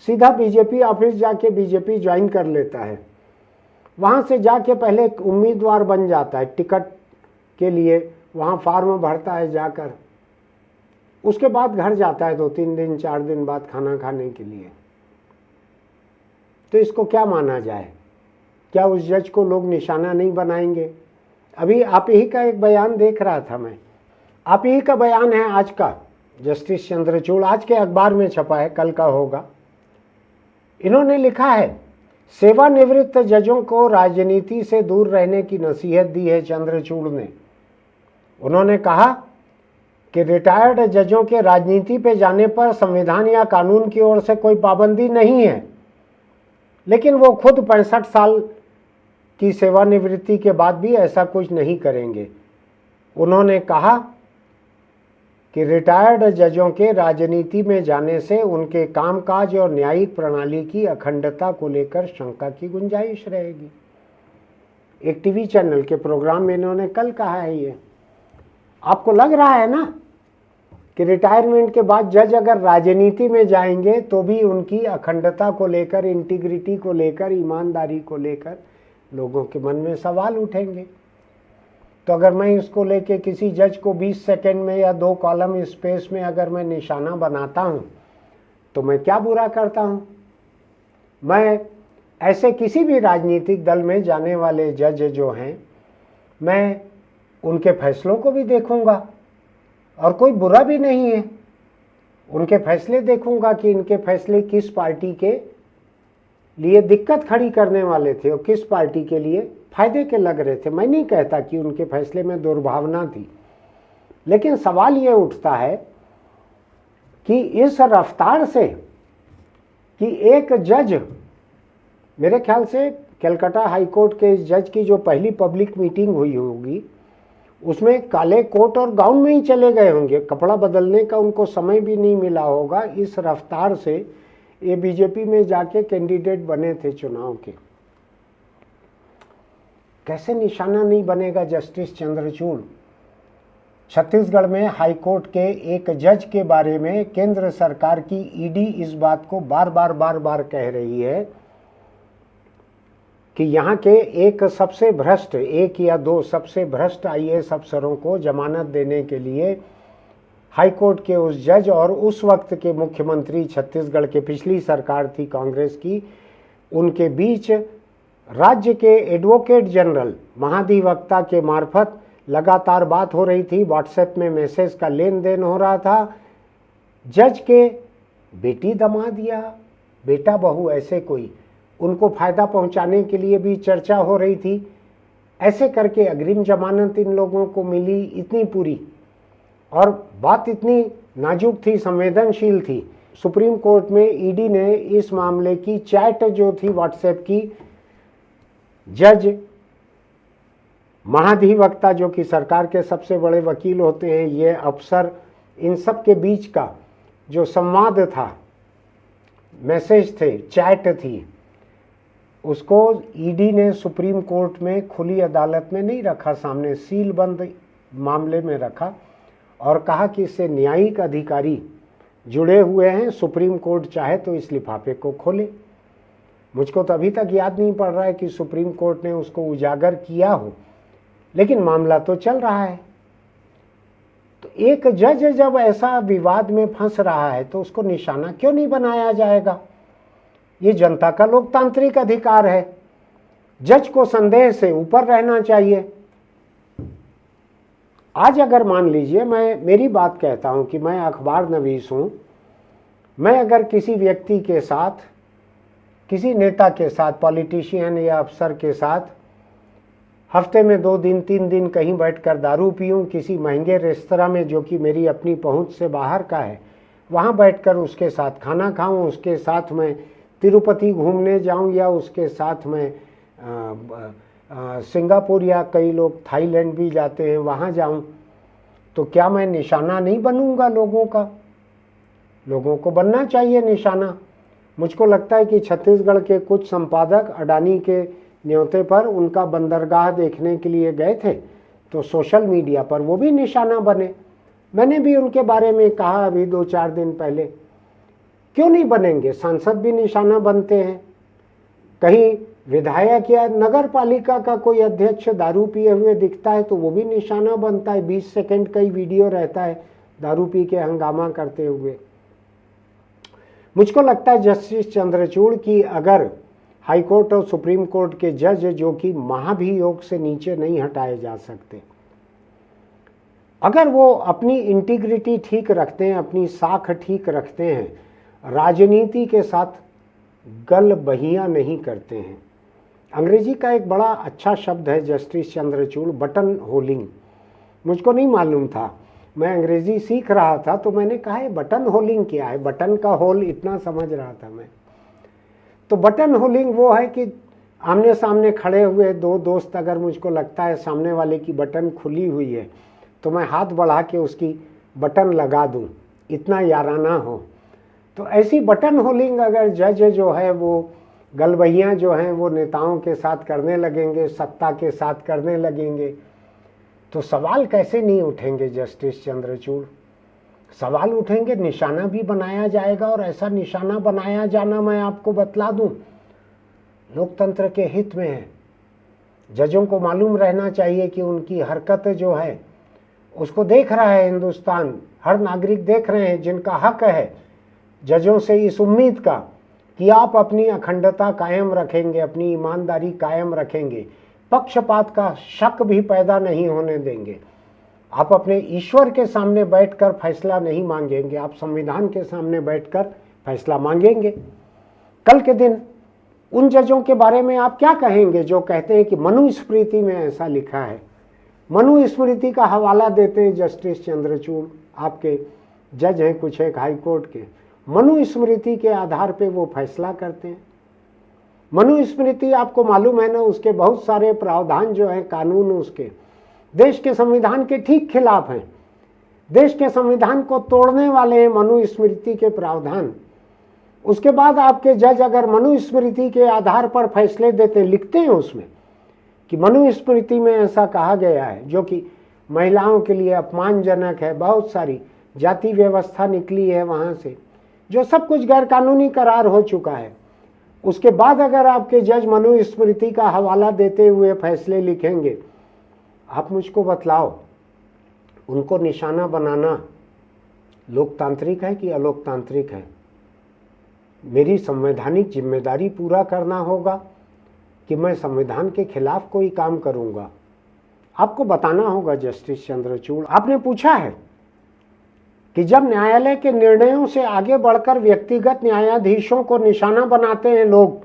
सीधा बीजेपी ऑफिस जाके बीजेपी ज्वाइन कर लेता है। वहां से जाके पहले एक उम्मीदवार बन जाता है टिकट के लिए, वहां फॉर्म भरता है जाकर, उसके बाद घर जाता है 2-3 दिन 4 दिन बाद खाना खाने के लिए। तो इसको क्या माना जाए? क्या उस जज को लोग निशाना नहीं बनाएंगे? अभी आप ही का एक बयान देख रहा था मैं, आप ही का बयान है आज का, जस्टिस चंद्रचूड़, आज के अखबार में छपा है, कल का होगा। इन्होंने लिखा है, सेवानिवृत्त जजों को राजनीति से दूर रहने की नसीहत दी है चंद्रचूड़ ने। उन्होंने कहा कि रिटायर्ड जजों के राजनीति पे जाने पर संविधान या कानून की ओर से कोई पाबंदी नहीं है, लेकिन वो खुद 65 साल की सेवानिवृत्ति के बाद भी ऐसा कुछ नहीं करेंगे। उन्होंने कहा कि रिटायर्ड जजों के राजनीति में जाने से उनके कामकाज और न्यायिक प्रणाली की अखंडता को लेकर शंका की गुंजाइश रहेगी। एक टीवी चैनल के प्रोग्राम में इन्होंने कल कहा है। ये आपको लग रहा है ना कि रिटायरमेंट के बाद जज अगर राजनीति में जाएंगे तो भी उनकी अखंडता को लेकर, इंटीग्रिटी को लेकर, ईमानदारी को लेकर लोगों के मन में सवाल उठेंगे। तो अगर मैं इसको लेके किसी जज को 20 सेकंड में या 2 कॉलम स्पेस में अगर मैं निशाना बनाता हूं तो मैं क्या बुरा करता हूं? मैं ऐसे किसी भी राजनीतिक दल में जाने वाले जज जो हैं, मैं उनके फैसलों को भी देखूंगा और कोई बुरा भी नहीं है। उनके फैसले देखूंगा कि इनके फैसले किस पार्टी के लिए दिक्कत खड़ी करने वाले थे और किस पार्टी के लिए फायदे के लग रहे थे। मैं नहीं कहता कि उनके फैसले में दुर्भावना थी, लेकिन सवाल ये उठता है कि इस रफ्तार से कि एक जज, मेरे ख्याल से कलकत्ता हाई कोर्ट के इस जज की जो पहली पब्लिक मीटिंग हुई होगी उसमें काले कोट और गाउन में ही चले गए होंगे, कपड़ा बदलने का उनको समय भी नहीं मिला होगा। इस रफ्तार से ये बीजेपी में जाके कैंडिडेट बने थे चुनाव के। कैसे निशाना नहीं बनेगा जस्टिस चंद्रचूड़? छत्तीसगढ़ में हाई कोर्ट के एक जज के बारे में केंद्र सरकार की ईडी इस बात को बार बार कह रही है कि यहाँ के एक सबसे भ्रष्ट, 1 या 2 सबसे भ्रष्ट आईएएस अफसरों को जमानत देने के लिए हाई कोर्ट के उस जज और उस वक्त के मुख्यमंत्री, छत्तीसगढ़ के पिछली सरकार थी कांग्रेस की, उनके बीच राज्य के एडवोकेट जनरल, महाधिवक्ता के मार्फत लगातार बात हो रही थी। व्हाट्सएप में मैसेज का लेन देन हो रहा था। जज के बेटी दामाद या बेटा बहू, ऐसे कोई, उनको फायदा पहुंचाने के लिए भी चर्चा हो रही थी। ऐसे करके अग्रिम जमानत इन लोगों को मिली इतनी पूरी, और बात इतनी नाजुक थी, संवेदनशील थी। सुप्रीम कोर्ट में ईडी ने इस मामले की चैट जो थी व्हाट्सएप की, जज, महाधिवक्ता जो कि सरकार के सबसे बड़े वकील होते हैं, ये अफसर, इन सब के बीच का जो संवाद था, मैसेज थे, चैट थी, उसको ईडी ने सुप्रीम कोर्ट में खुली अदालत में नहीं रखा, सामने सील बंद मामले में रखा और कहा कि इससे न्यायिक अधिकारी जुड़े हुए हैं, सुप्रीम कोर्ट चाहे तो इस लिफाफे को खोले। मुझको तो अभी तक याद नहीं पड़ रहा है कि सुप्रीम कोर्ट ने उसको उजागर किया हो, लेकिन मामला तो चल रहा है। तो एक जज जब ऐसा विवाद में फंस रहा है तो उसको निशाना क्यों नहीं बनाया जाएगा? ये जनता का लोकतांत्रिक अधिकार है। जज को संदेह से ऊपर रहना चाहिए। आज अगर मान लीजिए, मैं मेरी बात कहता हूं कि मैं अखबार नवीस हूं, मैं अगर किसी व्यक्ति के साथ, किसी नेता के साथ, पॉलिटिशियन या अफसर के साथ हफ्ते में 2 दिन 3 दिन कहीं बैठकर दारू पीऊँ, किसी महंगे रेस्तरां में जो कि मेरी अपनी पहुंच से बाहर का है वहाँ बैठकर उसके साथ खाना खाऊं, उसके साथ मैं तिरुपति घूमने जाऊं, या उसके साथ मैं सिंगापुर या कई लोग थाईलैंड भी जाते हैं वहाँ जाऊं, तो क्या मैं निशाना नहीं बनूंगा लोगों का? लोगों को बनना चाहिए निशाना। मुझको लगता है कि छत्तीसगढ़ के कुछ संपादक अडानी के न्योते पर उनका बंदरगाह देखने के लिए गए थे, तो सोशल मीडिया पर वो भी निशाना बने। मैंने भी उनके बारे में कहा अभी 2-4 दिन पहले, क्यों नहीं बनेंगे? सांसद भी निशाना बनते हैं। कहीं विधायक या नगर पालिका का कोई अध्यक्ष दारू पिए हुए दिखता है तो वो भी निशाना बनता है। 20 सेकंड का ही वीडियो रहता है दारू पी के हंगामा करते हुए। मुझको लगता है जस्टिस चंद्रचूड़ की अगर हाई कोर्ट और सुप्रीम कोर्ट के जज जो कि महाभियोग से नीचे नहीं हटाए जा सकते, अगर वो अपनी इंटीग्रिटी ठीक रखते हैं, अपनी साख ठीक रखते हैं, राजनीति के साथ गलबहियां नहीं करते हैं। अंग्रेजी का एक बड़ा अच्छा शब्द है जस्टिस चंद्रचूड़, बटन होलिंग। मुझको नहीं मालूम था, मैं अंग्रेजी सीख रहा था तो मैंने कहा है बटन होलिंग क्या है? बटन का होल इतना समझ रहा था मैं। तो बटन होलिंग वो है कि आमने सामने खड़े हुए दो दोस्त, अगर मुझको लगता है सामने वाले की बटन खुली हुई है तो मैं हाथ बढ़ा के उसकी बटन लगा दूं, इतना याराना हो। तो ऐसी बटन होलिंग अगर जज जो है वो गलबहियाँ जो हैं वो नेताओं के साथ करने लगेंगे, सत्ता के साथ करने लगेंगे, तो सवाल कैसे नहीं उठेंगे जस्टिस चंद्रचूड़? सवाल उठेंगे, निशाना भी बनाया जाएगा। और ऐसा निशाना बनाया जाना, मैं आपको बतला दूं, लोकतंत्र के हित में है। जजों को मालूम रहना चाहिए कि उनकी हरकत जो है उसको देख रहा है हिंदुस्तान, हर नागरिक देख रहे हैं, जिनका हक है जजों से इस उम्मीद का कि आप अपनी अखंडता कायम रखेंगे, अपनी ईमानदारी कायम रखेंगे, पक्षपात का शक भी पैदा नहीं होने देंगे। आप अपने ईश्वर के सामने बैठकर फैसला नहीं मांगेंगे, आप संविधान के सामने बैठकर फैसला मांगेंगे। कल के दिन उन जजों के बारे में आप क्या कहेंगे जो कहते हैं कि मनुस्मृति में ऐसा लिखा है? मनुस्मृति का हवाला देते हैं जस्टिस चंद्रचूड़, आपके जज हैं कुछ एक हाई कोर्ट के, मनुस्मृति के आधार पे वो फैसला करते हैं। मनुस्मृति आपको मालूम है ना, उसके बहुत सारे प्रावधान जो हैं, कानून उसके देश के संविधान के ठीक खिलाफ हैं। देश के संविधान को तोड़ने वाले हैं मनुस्मृति के प्रावधान। उसके बाद आपके जज अगर मनुस्मृति के आधार पर फैसले देते, लिखते हैं उसमें कि मनुस्मृति में ऐसा कहा गया है जो कि महिलाओं के लिए अपमानजनक है, बहुत सारी जाति व्यवस्था निकली है वहाँ से, जो सब कुछ गैर कानूनी करार हो चुका है। उसके बाद अगर आपके जज मनुस्मृति का हवाला देते हुए फैसले लिखेंगे, आप मुझको बतलाओ, उनको निशाना बनाना लोकतांत्रिक है कि अलोकतांत्रिक है? मेरी संवैधानिक जिम्मेदारी पूरा करना होगा कि मैं संविधान के खिलाफ कोई काम करूंगा? आपको बताना होगा जस्टिस चंद्रचूड़। आपने पूछा है कि जब न्यायालय के निर्णयों से आगे बढ़कर व्यक्तिगत न्यायाधीशों को निशाना बनाते हैं लोग,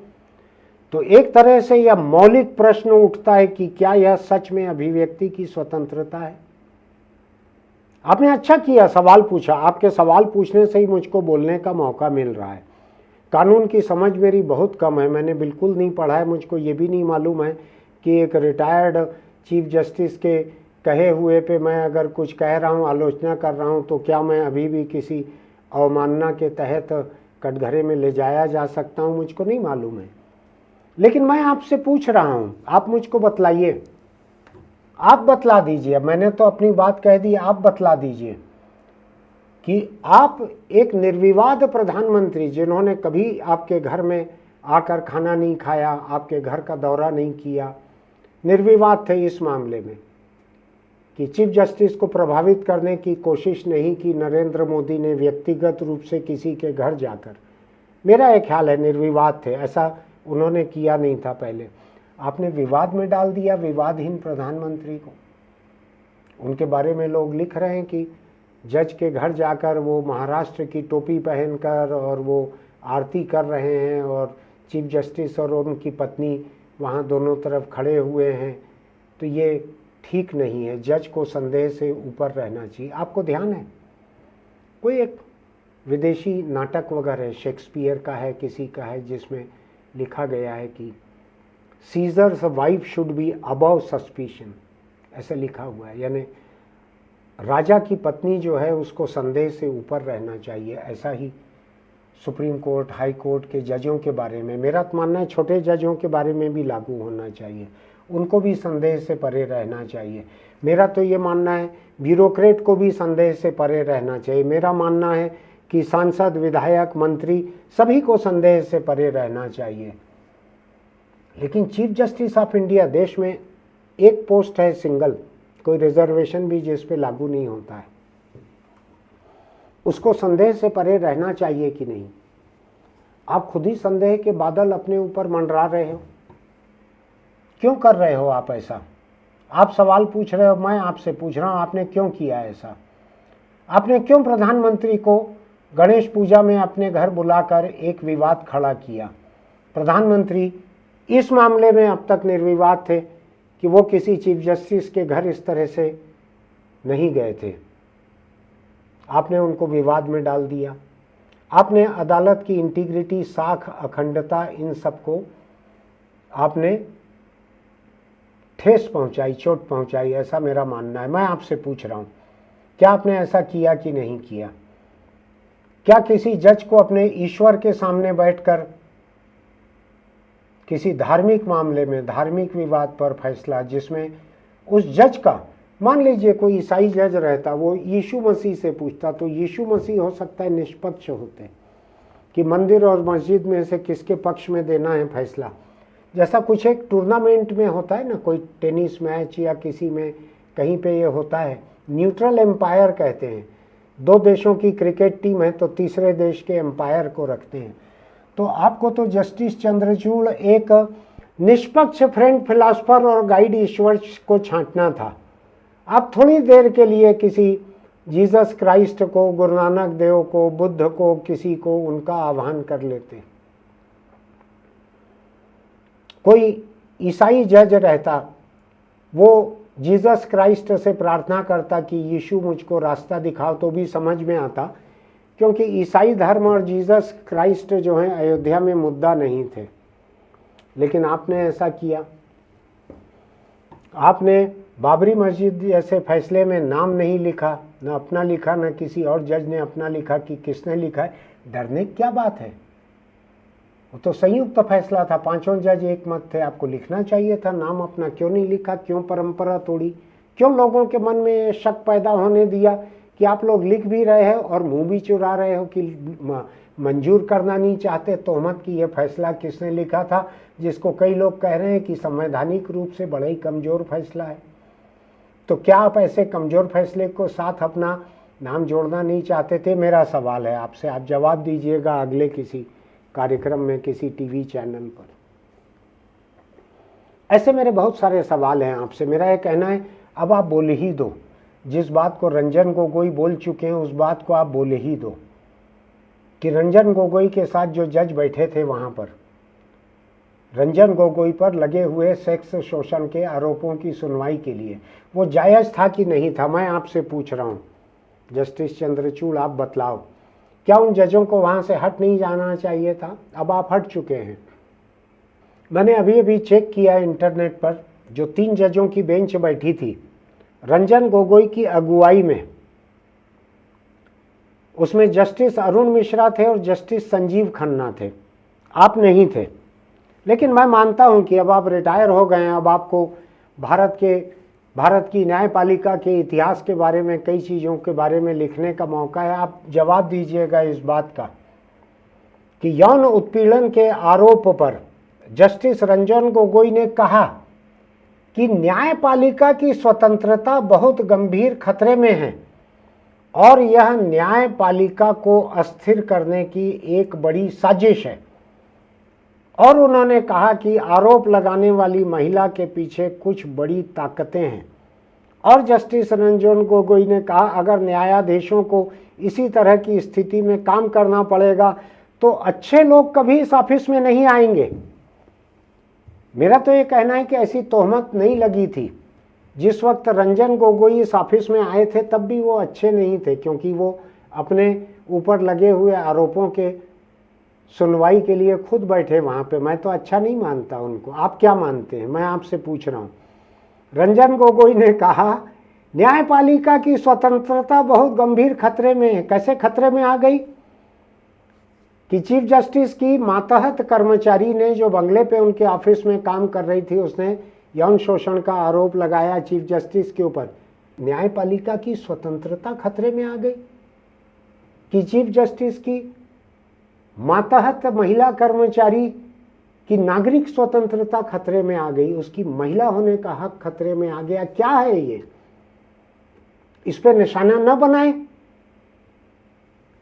तो एक तरह से यह मौलिक प्रश्न उठता है कि क्या यह सच में अभिव्यक्ति की स्वतंत्रता है? आपने अच्छा किया सवाल पूछा, आपके सवाल पूछने से ही मुझको बोलने का मौका मिल रहा है। कानून की समझ मेरी बहुत कम है, मैंने बिल्कुल नहीं पढ़ा है, मुझको ये भी नहीं मालूम है कि एक रिटायर्ड चीफ जस्टिस के कहे हुए पे मैं अगर कुछ कह रहा हूँ, आलोचना कर रहा हूँ, तो क्या मैं अभी भी किसी अवमानना के तहत कटघरे में ले जाया जा सकता हूँ? मुझको नहीं मालूम है। लेकिन मैं आपसे पूछ रहा हूँ, आप मुझको बतलाइए, आप बतला दीजिए। मैंने तो अपनी बात कह दी, आप बतला दीजिए कि आप एक निर्विवाद प्रधानमंत्री, जिन्होंने कभी आपके घर में आकर खाना नहीं खाया, आपके घर का दौरा नहीं किया, निर्विवाद थे इस मामले में कि चीफ जस्टिस को प्रभावित करने की कोशिश नहीं की नरेंद्र मोदी ने व्यक्तिगत रूप से किसी के घर जाकर। मेरा एक ख्याल है निर्विवाद थे, ऐसा उन्होंने किया नहीं था पहले। आपने विवाद में डाल दिया विवादहीन प्रधानमंत्री को। उनके बारे में लोग लिख रहे हैं कि जज के घर जाकर वो महाराष्ट्र की टोपी पहनकर और वो आरती कर रहे हैं और चीफ जस्टिस और उनकी पत्नी वहाँ दोनों तरफ खड़े हुए हैं। तो ये ठीक नहीं है। जज को संदेह से ऊपर रहना चाहिए। आपको ध्यान है, कोई एक विदेशी नाटक वगैरह है, शेक्सपियर का है, किसी का है, जिसमें लिखा गया है कि seizures wife should be above suspicion, ऐसा लिखा हुआ है। यानी राजा की पत्नी जो है उसको संदेह से ऊपर रहना चाहिए। ऐसा ही सुप्रीम कोर्ट, हाई कोर्ट के जजों के बारे में मेरा तो मानना है, छोटे जजों के बारे में भी लागू होना चाहिए। उनको भी संदेह से परे रहना चाहिए। मेरा तो ये मानना है ब्यूरोक्रेट को भी संदेह से परे रहना चाहिए। मेरा मानना है कि सांसद, विधायक, मंत्री सभी को संदेह से परे रहना चाहिए। लेकिन चीफ जस्टिस ऑफ इंडिया, देश में एक पोस्ट है सिंगल, कोई रिजर्वेशन भी जिस पे लागू नहीं होता है, उसको संदेह से परे रहना चाहिए कि नहीं? आप खुद ही संदेह के बादल अपने ऊपर मंडरा रहे हो। क्यों कर रहे हो आप ऐसा? आप सवाल पूछ रहे हो, मैं आपसे पूछ रहा हूं, आपने क्यों किया ऐसा? आपने क्यों प्रधानमंत्री को गणेश पूजा में अपने घर बुलाकर एक विवाद खड़ा किया? प्रधानमंत्री इस मामले में अब तक निर्विवाद थे कि वो किसी चीफ जस्टिस के घर इस तरह से नहीं गए थे। आपने उनको विवाद में डाल दिया। आपने अदालत की इंटीग्रिटी, साख, अखंडता, इन सबको आपने ठेस पहुंचाई, चोट पहुंचाई, ऐसा मेरा मानना है। मैं आपसे पूछ रहा हूं, क्या आपने ऐसा किया कि नहीं किया? क्या किसी जज को अपने ईश्वर के सामने बैठकर किसी धार्मिक मामले में, धार्मिक विवाद पर फैसला, जिसमें उस जज का, मान लीजिए कोई ईसाई जज रहता, वो यीशु मसीह से पूछता, तो यीशु मसीह हो सकता है निष्पक्ष होते कि मंदिर और मस्जिद में से किसके पक्ष में देना है फैसला। जैसा कुछ एक टूर्नामेंट में होता है ना, कोई टेनिस मैच या किसी में कहीं पे ये होता है, न्यूट्रल एम्पायर कहते हैं। दो देशों की क्रिकेट टीम है तो तीसरे देश के एम्पायर को रखते हैं। तो आपको तो जस्टिस चंद्रचूड़ एक निष्पक्ष फ्रेंड, फिलासफर और गाइड ईश्वर को छांटना था। आप थोड़ी देर के लिए किसी जीसस क्राइस्ट को, गुरु नानक देव को, बुद्ध को, किसी को उनका आह्वान कर लेते। कोई ईसाई जज रहता, वो जीसस क्राइस्ट से प्रार्थना करता कि यीशु मुझको रास्ता दिखाओ, तो भी समझ में आता, क्योंकि ईसाई धर्म और जीसस क्राइस्ट जो है अयोध्या में मुद्दा नहीं थे। लेकिन आपने ऐसा किया। आपने बाबरी मस्जिद जैसे फैसले में नाम नहीं लिखा, न अपना लिखा, न किसी और जज ने अपना लिखा कि किसने लिखा है। डरने की क्या बात है? वो तो संयुक्त फैसला था, पांचों जज एक मत थे। आपको लिखना चाहिए था नाम अपना, क्यों नहीं लिखा? क्यों परंपरा तोड़ी? क्यों लोगों के मन में ये शक पैदा होने दिया कि आप लोग लिख भी रहे हो और मुंह भी चुरा रहे हो कि मंजूर करना नहीं चाहते? तोहमत की ये फैसला किसने लिखा था, जिसको कई लोग कह रहे हैं कि संवैधानिक रूप से बड़ा ही कमजोर फैसला है। तो क्या आप ऐसे कमजोर फैसले को साथ अपना नाम जोड़ना नहीं चाहते थे? मेरा सवाल है आपसे, आप जवाब दीजिएगा अगले किसी कार्यक्रम में, किसी टीवी चैनल पर। ऐसे मेरे बहुत सारे सवाल हैं आपसे। मेरा ये कहना है, अब आप बोल ही दो। जिस बात को रंजन गोगोई बोल चुके हैं उस बात को आप बोले ही दो कि रंजन गोगोई के साथ जो जज बैठे थे वहां पर, रंजन गोगोई पर लगे हुए सेक्स शोषण के आरोपों की सुनवाई के लिए वो जायज था कि नहीं था? मैं आपसे पूछ रहा हूं जस्टिस चंद्रचूड़, आप बतलाओ, क्या उन जजों को वहां से हट नहीं जाना चाहिए था? अब आप हट चुके हैं। मैंने अभी अभी चेक किया इंटरनेट पर, जो 3 जजों की बेंच बैठी थी रंजन गोगोई की अगुवाई में, उसमें जस्टिस अरुण मिश्रा थे और जस्टिस संजीव खन्ना थे। आप नहीं थे। लेकिन मैं मानता हूं कि अब आप रिटायर हो गए हैं, अब आपको भारत की न्यायपालिका के इतिहास के बारे में, कई चीज़ों के बारे में लिखने का मौका है। आप जवाब दीजिएगा इस बात का कि यौन उत्पीड़न के आरोप पर जस्टिस रंजन गोगोई ने कहा कि न्यायपालिका की स्वतंत्रता बहुत गंभीर खतरे में है और यह न्यायपालिका को अस्थिर करने की एक बड़ी साजिश है। और उन्होंने कहा कि आरोप लगाने वाली महिला के पीछे कुछ बड़ी ताकतें हैं। और जस्टिस रंजन गोगोई ने कहा, अगर न्यायाधीशों को इसी तरह की स्थिति में काम करना पड़ेगा तो अच्छे लोग कभी इस ऑफिस में नहीं आएंगे। मेरा तो ये कहना है कि ऐसी तोहमत नहीं लगी थी जिस वक्त रंजन गोगोई इस ऑफिस में आए थे तब भी वो अच्छे नहीं थे, क्योंकि वो अपने ऊपर लगे हुए आरोपों के सुनवाई के लिए खुद बैठे वहाँ पे। मैं तो अच्छा नहीं मानता उनको। आप क्या मानते हैं, मैं आपसे पूछ रहा हूँ। रंजन गोगोई ने कहा न्यायपालिका की स्वतंत्रता बहुत गंभीर खतरे में है। कैसे खतरे में आ गई कि चीफ जस्टिस की मातहत कर्मचारी ने, जो बंगले पे उनके ऑफिस में काम कर रही थी, उसने यौन शोषण का आरोप लगाया चीफ जस्टिस के ऊपर। न्यायपालिका की स्वतंत्रता खतरे में आ गई कि चीफ जस्टिस की मातहत महिला कर्मचारी की नागरिक स्वतंत्रता खतरे में आ गई, उसकी महिला होने का हक खतरे में आ गया। क्या है ये? इस पे निशाना न बनाए।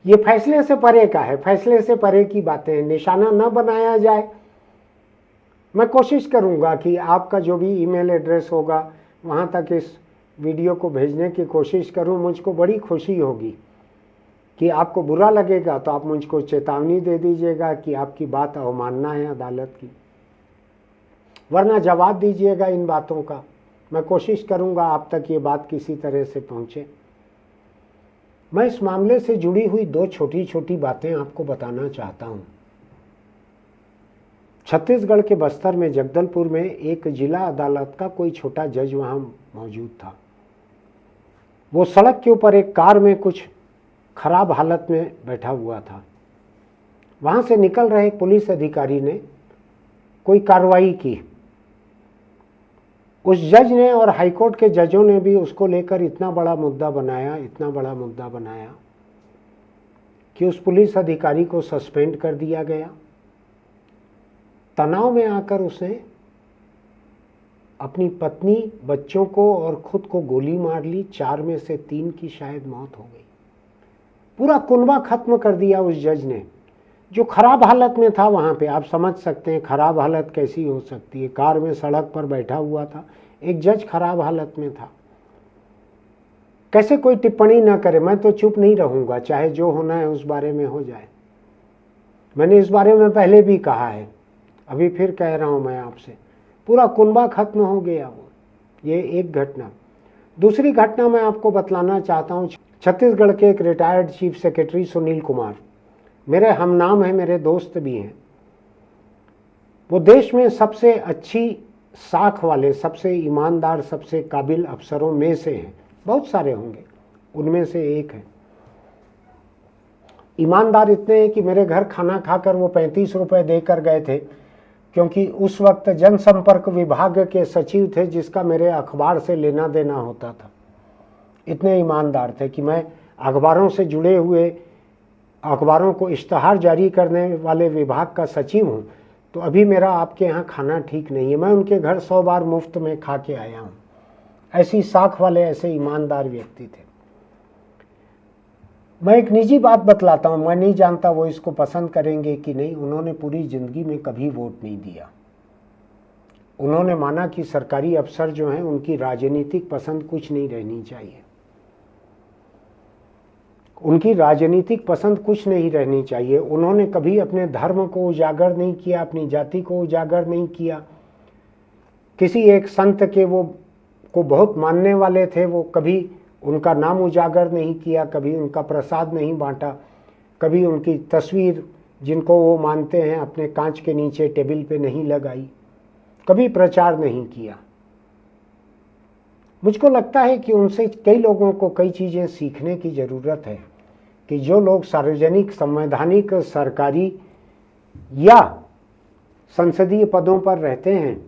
ये फैसले से परे का है, फैसले से परे की बातें हैं, निशाना न बनाया जाए। मैं कोशिश करूंगा कि आपका जो भी ईमेल एड्रेस होगा वहां तक इस वीडियो को भेजने की कोशिश करूं। मुझको बड़ी खुशी होगी कि आपको बुरा लगेगा तो आप मुझको चेतावनी दे दीजिएगा कि आपकी बात अवमानना है अदालत की, वरना जवाब दीजिएगा इन बातों का। मैं कोशिश करूंगा आप तक ये बात किसी तरह से पहुंचे। मैं इस मामले से जुड़ी हुई दो छोटी छोटी बातें आपको बताना चाहता हूं। छत्तीसगढ़ के बस्तर में जगदलपुर में एक जिला अदालत का कोई छोटा जज वहां मौजूद था। वो सड़क के ऊपर एक कार में कुछ खराब हालत में बैठा हुआ था। वहां से निकल रहे पुलिस अधिकारी ने कोई कार्रवाई की। उस जज ने और हाईकोर्ट के जजों ने भी उसको लेकर इतना बड़ा मुद्दा बनाया कि उस पुलिस अधिकारी को सस्पेंड कर दिया गया। तनाव में आकर उसने अपनी पत्नी, बच्चों को और खुद को गोली मार ली। 4 में से 3 की शायद मौत हो गई। पूरा कुनबा खत्म कर दिया उस जज ने, जो खराब हालत में था वहां पे। आप समझ सकते हैं खराब हालत कैसी हो सकती है। कार में सड़क पर बैठा हुआ था एक जज, खराब हालत में था। कैसे कोई टिप्पणी ना करे। मैं तो चुप नहीं रहूंगा, चाहे जो होना है उस बारे में हो जाए। मैंने इस बारे में पहले भी कहा है, अभी फिर कह रहा हूं मैं आपसे। पूरा कुनबा खत्म हो गया वो। ये एक घटना। दूसरी घटना मैं आपको बतलाना चाहता हूं। छत्तीसगढ़ के एक retired chief secretary Sunil Kumar, मेरे हमनाम हैं, मेरे दोस्त भी हैं। वो देश में सबसे अच्छी साख वाले, सबसे ईमानदार, सबसे काबिल अफसरों में से हैं। बहुत सारे होंगे, उनमें से एक है। ईमानदार इतने हैं कि मेरे घर खाना खाकर वो 35 रुपए देकर गए थे, क्योंकि उस वक्त जनसंपर्क विभाग के सचिव थे, जिसका मेरे अखबार से लेना देना होता था। इतने ईमानदार थे कि मैं अखबारों से जुड़े हुए, अखबारों को इश्तहार जारी करने वाले विभाग का सचिव हूँ। तो अभी मेरा आपके यहाँ खाना ठीक नहीं है। मैं उनके घर 100 बार मुफ्त में खा के आया हूँ। ऐसी साख वाले, ऐसे ईमानदार व्यक्ति थे। मैं एक निजी बात बतलाता हूँ, मैं नहीं जानता वो इसको पसंद करेंगे कि नहीं। उन्होंने पूरी जिंदगी में कभी वोट नहीं दिया। उन्होंने माना कि सरकारी अफसर जो हैं उनकी राजनीतिक पसंद कुछ नहीं रहनी चाहिए। उनकी राजनीतिक पसंद कुछ नहीं रहनी चाहिए। उन्होंने कभी अपने धर्म को उजागर नहीं किया, अपनी जाति को उजागर नहीं किया। किसी एक संत के वो को बहुत मानने वाले थे, वो कभी उनका नाम उजागर नहीं किया, कभी उनका प्रसाद नहीं बांटा, कभी उनकी तस्वीर जिनको वो मानते हैं अपने कांच के नीचे टेबल पे नहीं लगाई, कभी प्रचार नहीं किया। मुझको लगता है कि उनसे कई लोगों को कई चीज़ें सीखने की ज़रूरत है कि जो लोग सार्वजनिक, संवैधानिक, सरकारी या संसदीय पदों पर रहते हैं,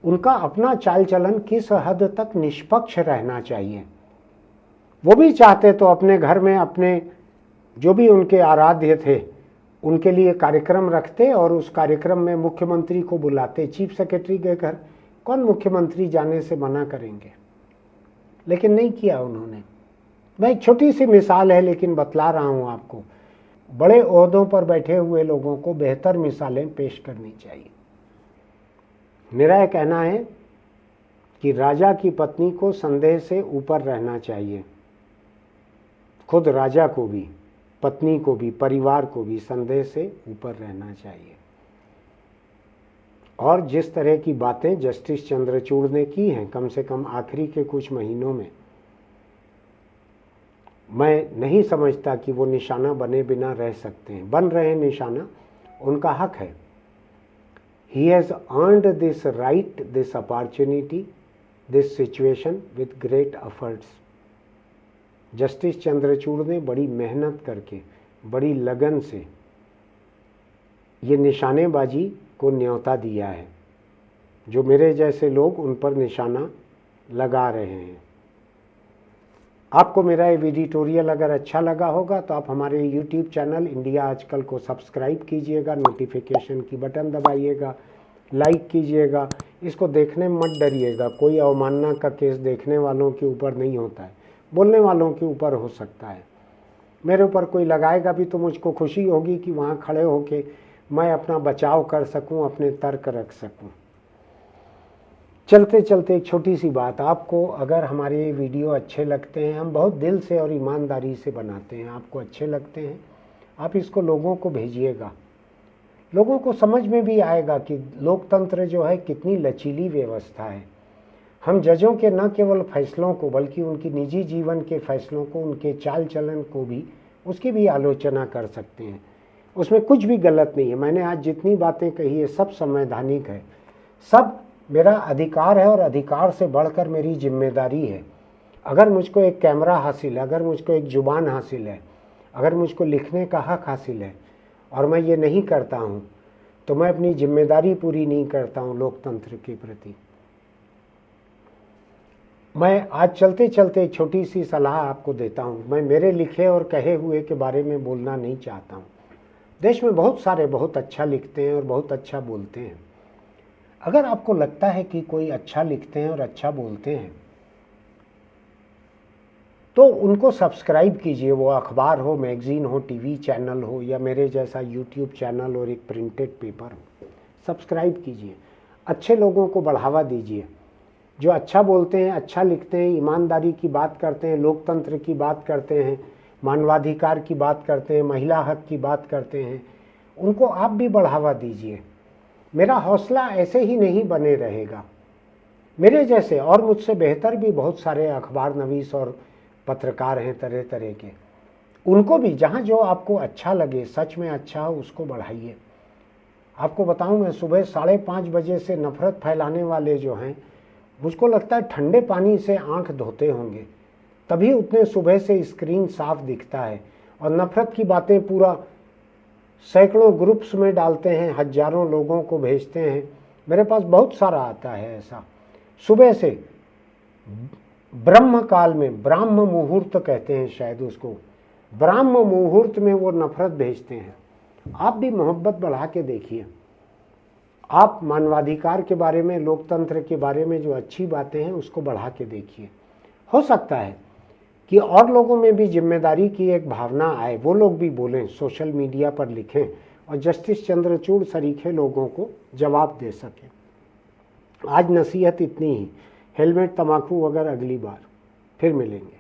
उनका अपना चाल चलन किस हद तक निष्पक्ष रहना चाहिए। वो भी चाहते तो अपने घर में अपने जो भी उनके आराध्य थे उनके लिए कार्यक्रम रखते और उस कार्यक्रम में मुख्यमंत्री को बुलाते। चीफ सेक्रेटरी के घर कौन मुख्यमंत्री जाने से मना करेंगे, लेकिन नहीं किया उन्होंने। मैं एक छोटी सी मिसाल है लेकिन बतला रहा हूं आपको। बड़े ओहदों पर बैठे हुए लोगों को बेहतर मिसालें पेश करनी चाहिए। मेरा यह कहना है कि राजा की पत्नी को संदेह से ऊपर रहना चाहिए। खुद राजा को भी, पत्नी को भी, परिवार को भी संदेह से ऊपर रहना चाहिए। और जिस तरह की बातें जस्टिस चंद्रचूड़ ने की हैं कम से कम आखिरी के कुछ महीनों में, मैं नहीं समझता कि वो निशाना बने बिना रह सकते हैं। बन रहे हैं निशाना, उनका हक है। He has earned this right, this opportunity, this situation with great efforts. Justice Chandrachud ने बड़ी मेहनत करके, बड़ी लगन से ये निशानेबाजी को न्योता दिया है, जो मेरे जैसे लोग उन पर निशाना लगा रहे हैं। आपको मेरा ये एडिटोरियल अगर अच्छा लगा होगा तो आप हमारे YouTube चैनल इंडिया आजकल को सब्सक्राइब कीजिएगा, नोटिफिकेशन की बटन दबाइएगा, लाइक कीजिएगा। इसको देखने में मत डरिएगा, कोई अवमानना का केस देखने वालों के ऊपर नहीं होता है, बोलने वालों के ऊपर हो सकता है। मेरे ऊपर कोई लगाएगा भी तो मुझको खुशी होगी कि वहाँ खड़े होके मैं अपना बचाव कर सकूँ, अपने तर्क रख सकूँ। चलते चलते एक छोटी सी बात, आपको अगर हमारे वीडियो अच्छे लगते हैं, हम बहुत दिल से और ईमानदारी से बनाते हैं, आपको अच्छे लगते हैं, आप इसको लोगों को भेजिएगा। लोगों को समझ में भी आएगा कि लोकतंत्र जो है कितनी लचीली व्यवस्था है। हम जजों के न केवल फैसलों को बल्कि उनकी निजी जीवन के फैसलों को, उनके चाल चलन को भी, उसकी भी आलोचना कर सकते हैं। उसमें कुछ भी गलत नहीं है। मैंने आज जितनी बातें कही है सब संवैधानिक है, सब मेरा अधिकार है और अधिकार से बढ़कर मेरी जिम्मेदारी है। अगर मुझको एक कैमरा हासिल है, अगर मुझको एक जुबान हासिल है, अगर मुझको लिखने का हक हासिल है और मैं ये नहीं करता हूँ तो मैं अपनी जिम्मेदारी पूरी नहीं करता हूँ लोकतंत्र के प्रति। मैं आज चलते चलते एक छोटी सी सलाह आपको देता हूँ। मैं मेरे लिखे और कहे हुए के बारे में बोलना नहीं चाहता हूँ। देश में बहुत सारे बहुत अच्छा लिखते हैं और बहुत अच्छा बोलते हैं। अगर आपको लगता है कि कोई अच्छा लिखते हैं और अच्छा बोलते हैं तो उनको सब्सक्राइब कीजिए। वो अखबार हो, मैगजीन हो, टीवी चैनल हो या मेरे जैसा यूट्यूब चैनल और एक प्रिंटेड पेपर हो, सब्सक्राइब कीजिए। अच्छे लोगों को बढ़ावा दीजिए, जो अच्छा बोलते हैं, अच्छा लिखते हैं, ईमानदारी की बात करते हैं, लोकतंत्र की बात करते हैं, मानवाधिकार की बात करते हैं, महिला हक की बात करते हैं, उनको आप भी बढ़ावा दीजिए। मेरा हौसला ऐसे ही नहीं बने रहेगा। मेरे जैसे और मुझसे बेहतर भी बहुत सारे अखबार नवीस और पत्रकार हैं तरह तरह के, उनको भी जहाँ जो आपको अच्छा लगे, सच में अच्छा हो, उसको बढ़ाइए। आपको बताऊं, मैं सुबह 5:30 बजे से नफरत फैलाने वाले जो हैं, मुझको लगता है ठंडे पानी से आंख धोते होंगे, तभी उतने सुबह से स्क्रीन साफ दिखता है। और नफरत की बातें पूरा सैकड़ों ग्रुप्स में डालते हैं, हजारों लोगों को भेजते हैं। मेरे पास बहुत सारा आता है ऐसा। सुबह से ब्रह्म काल में, ब्राह्म मुहूर्त कहते हैं शायद उसको, ब्राह्म मुहूर्त में वो नफरत भेजते हैं। आप भी मोहब्बत बढ़ा के देखिए। आप मानवाधिकार के बारे में, लोकतंत्र के बारे में जो अच्छी बातें हैं उसको बढ़ा के देखिए। हो सकता है कि और लोगों में भी जिम्मेदारी की एक भावना आए, वो लोग भी बोलें, सोशल मीडिया पर लिखें और जस्टिस चंद्रचूड़ सरीखे लोगों को जवाब दे सकें। आज नसीहत इतनी ही। हेलमेट, तंबाकू वगैरह अगली बार फिर मिलेंगे।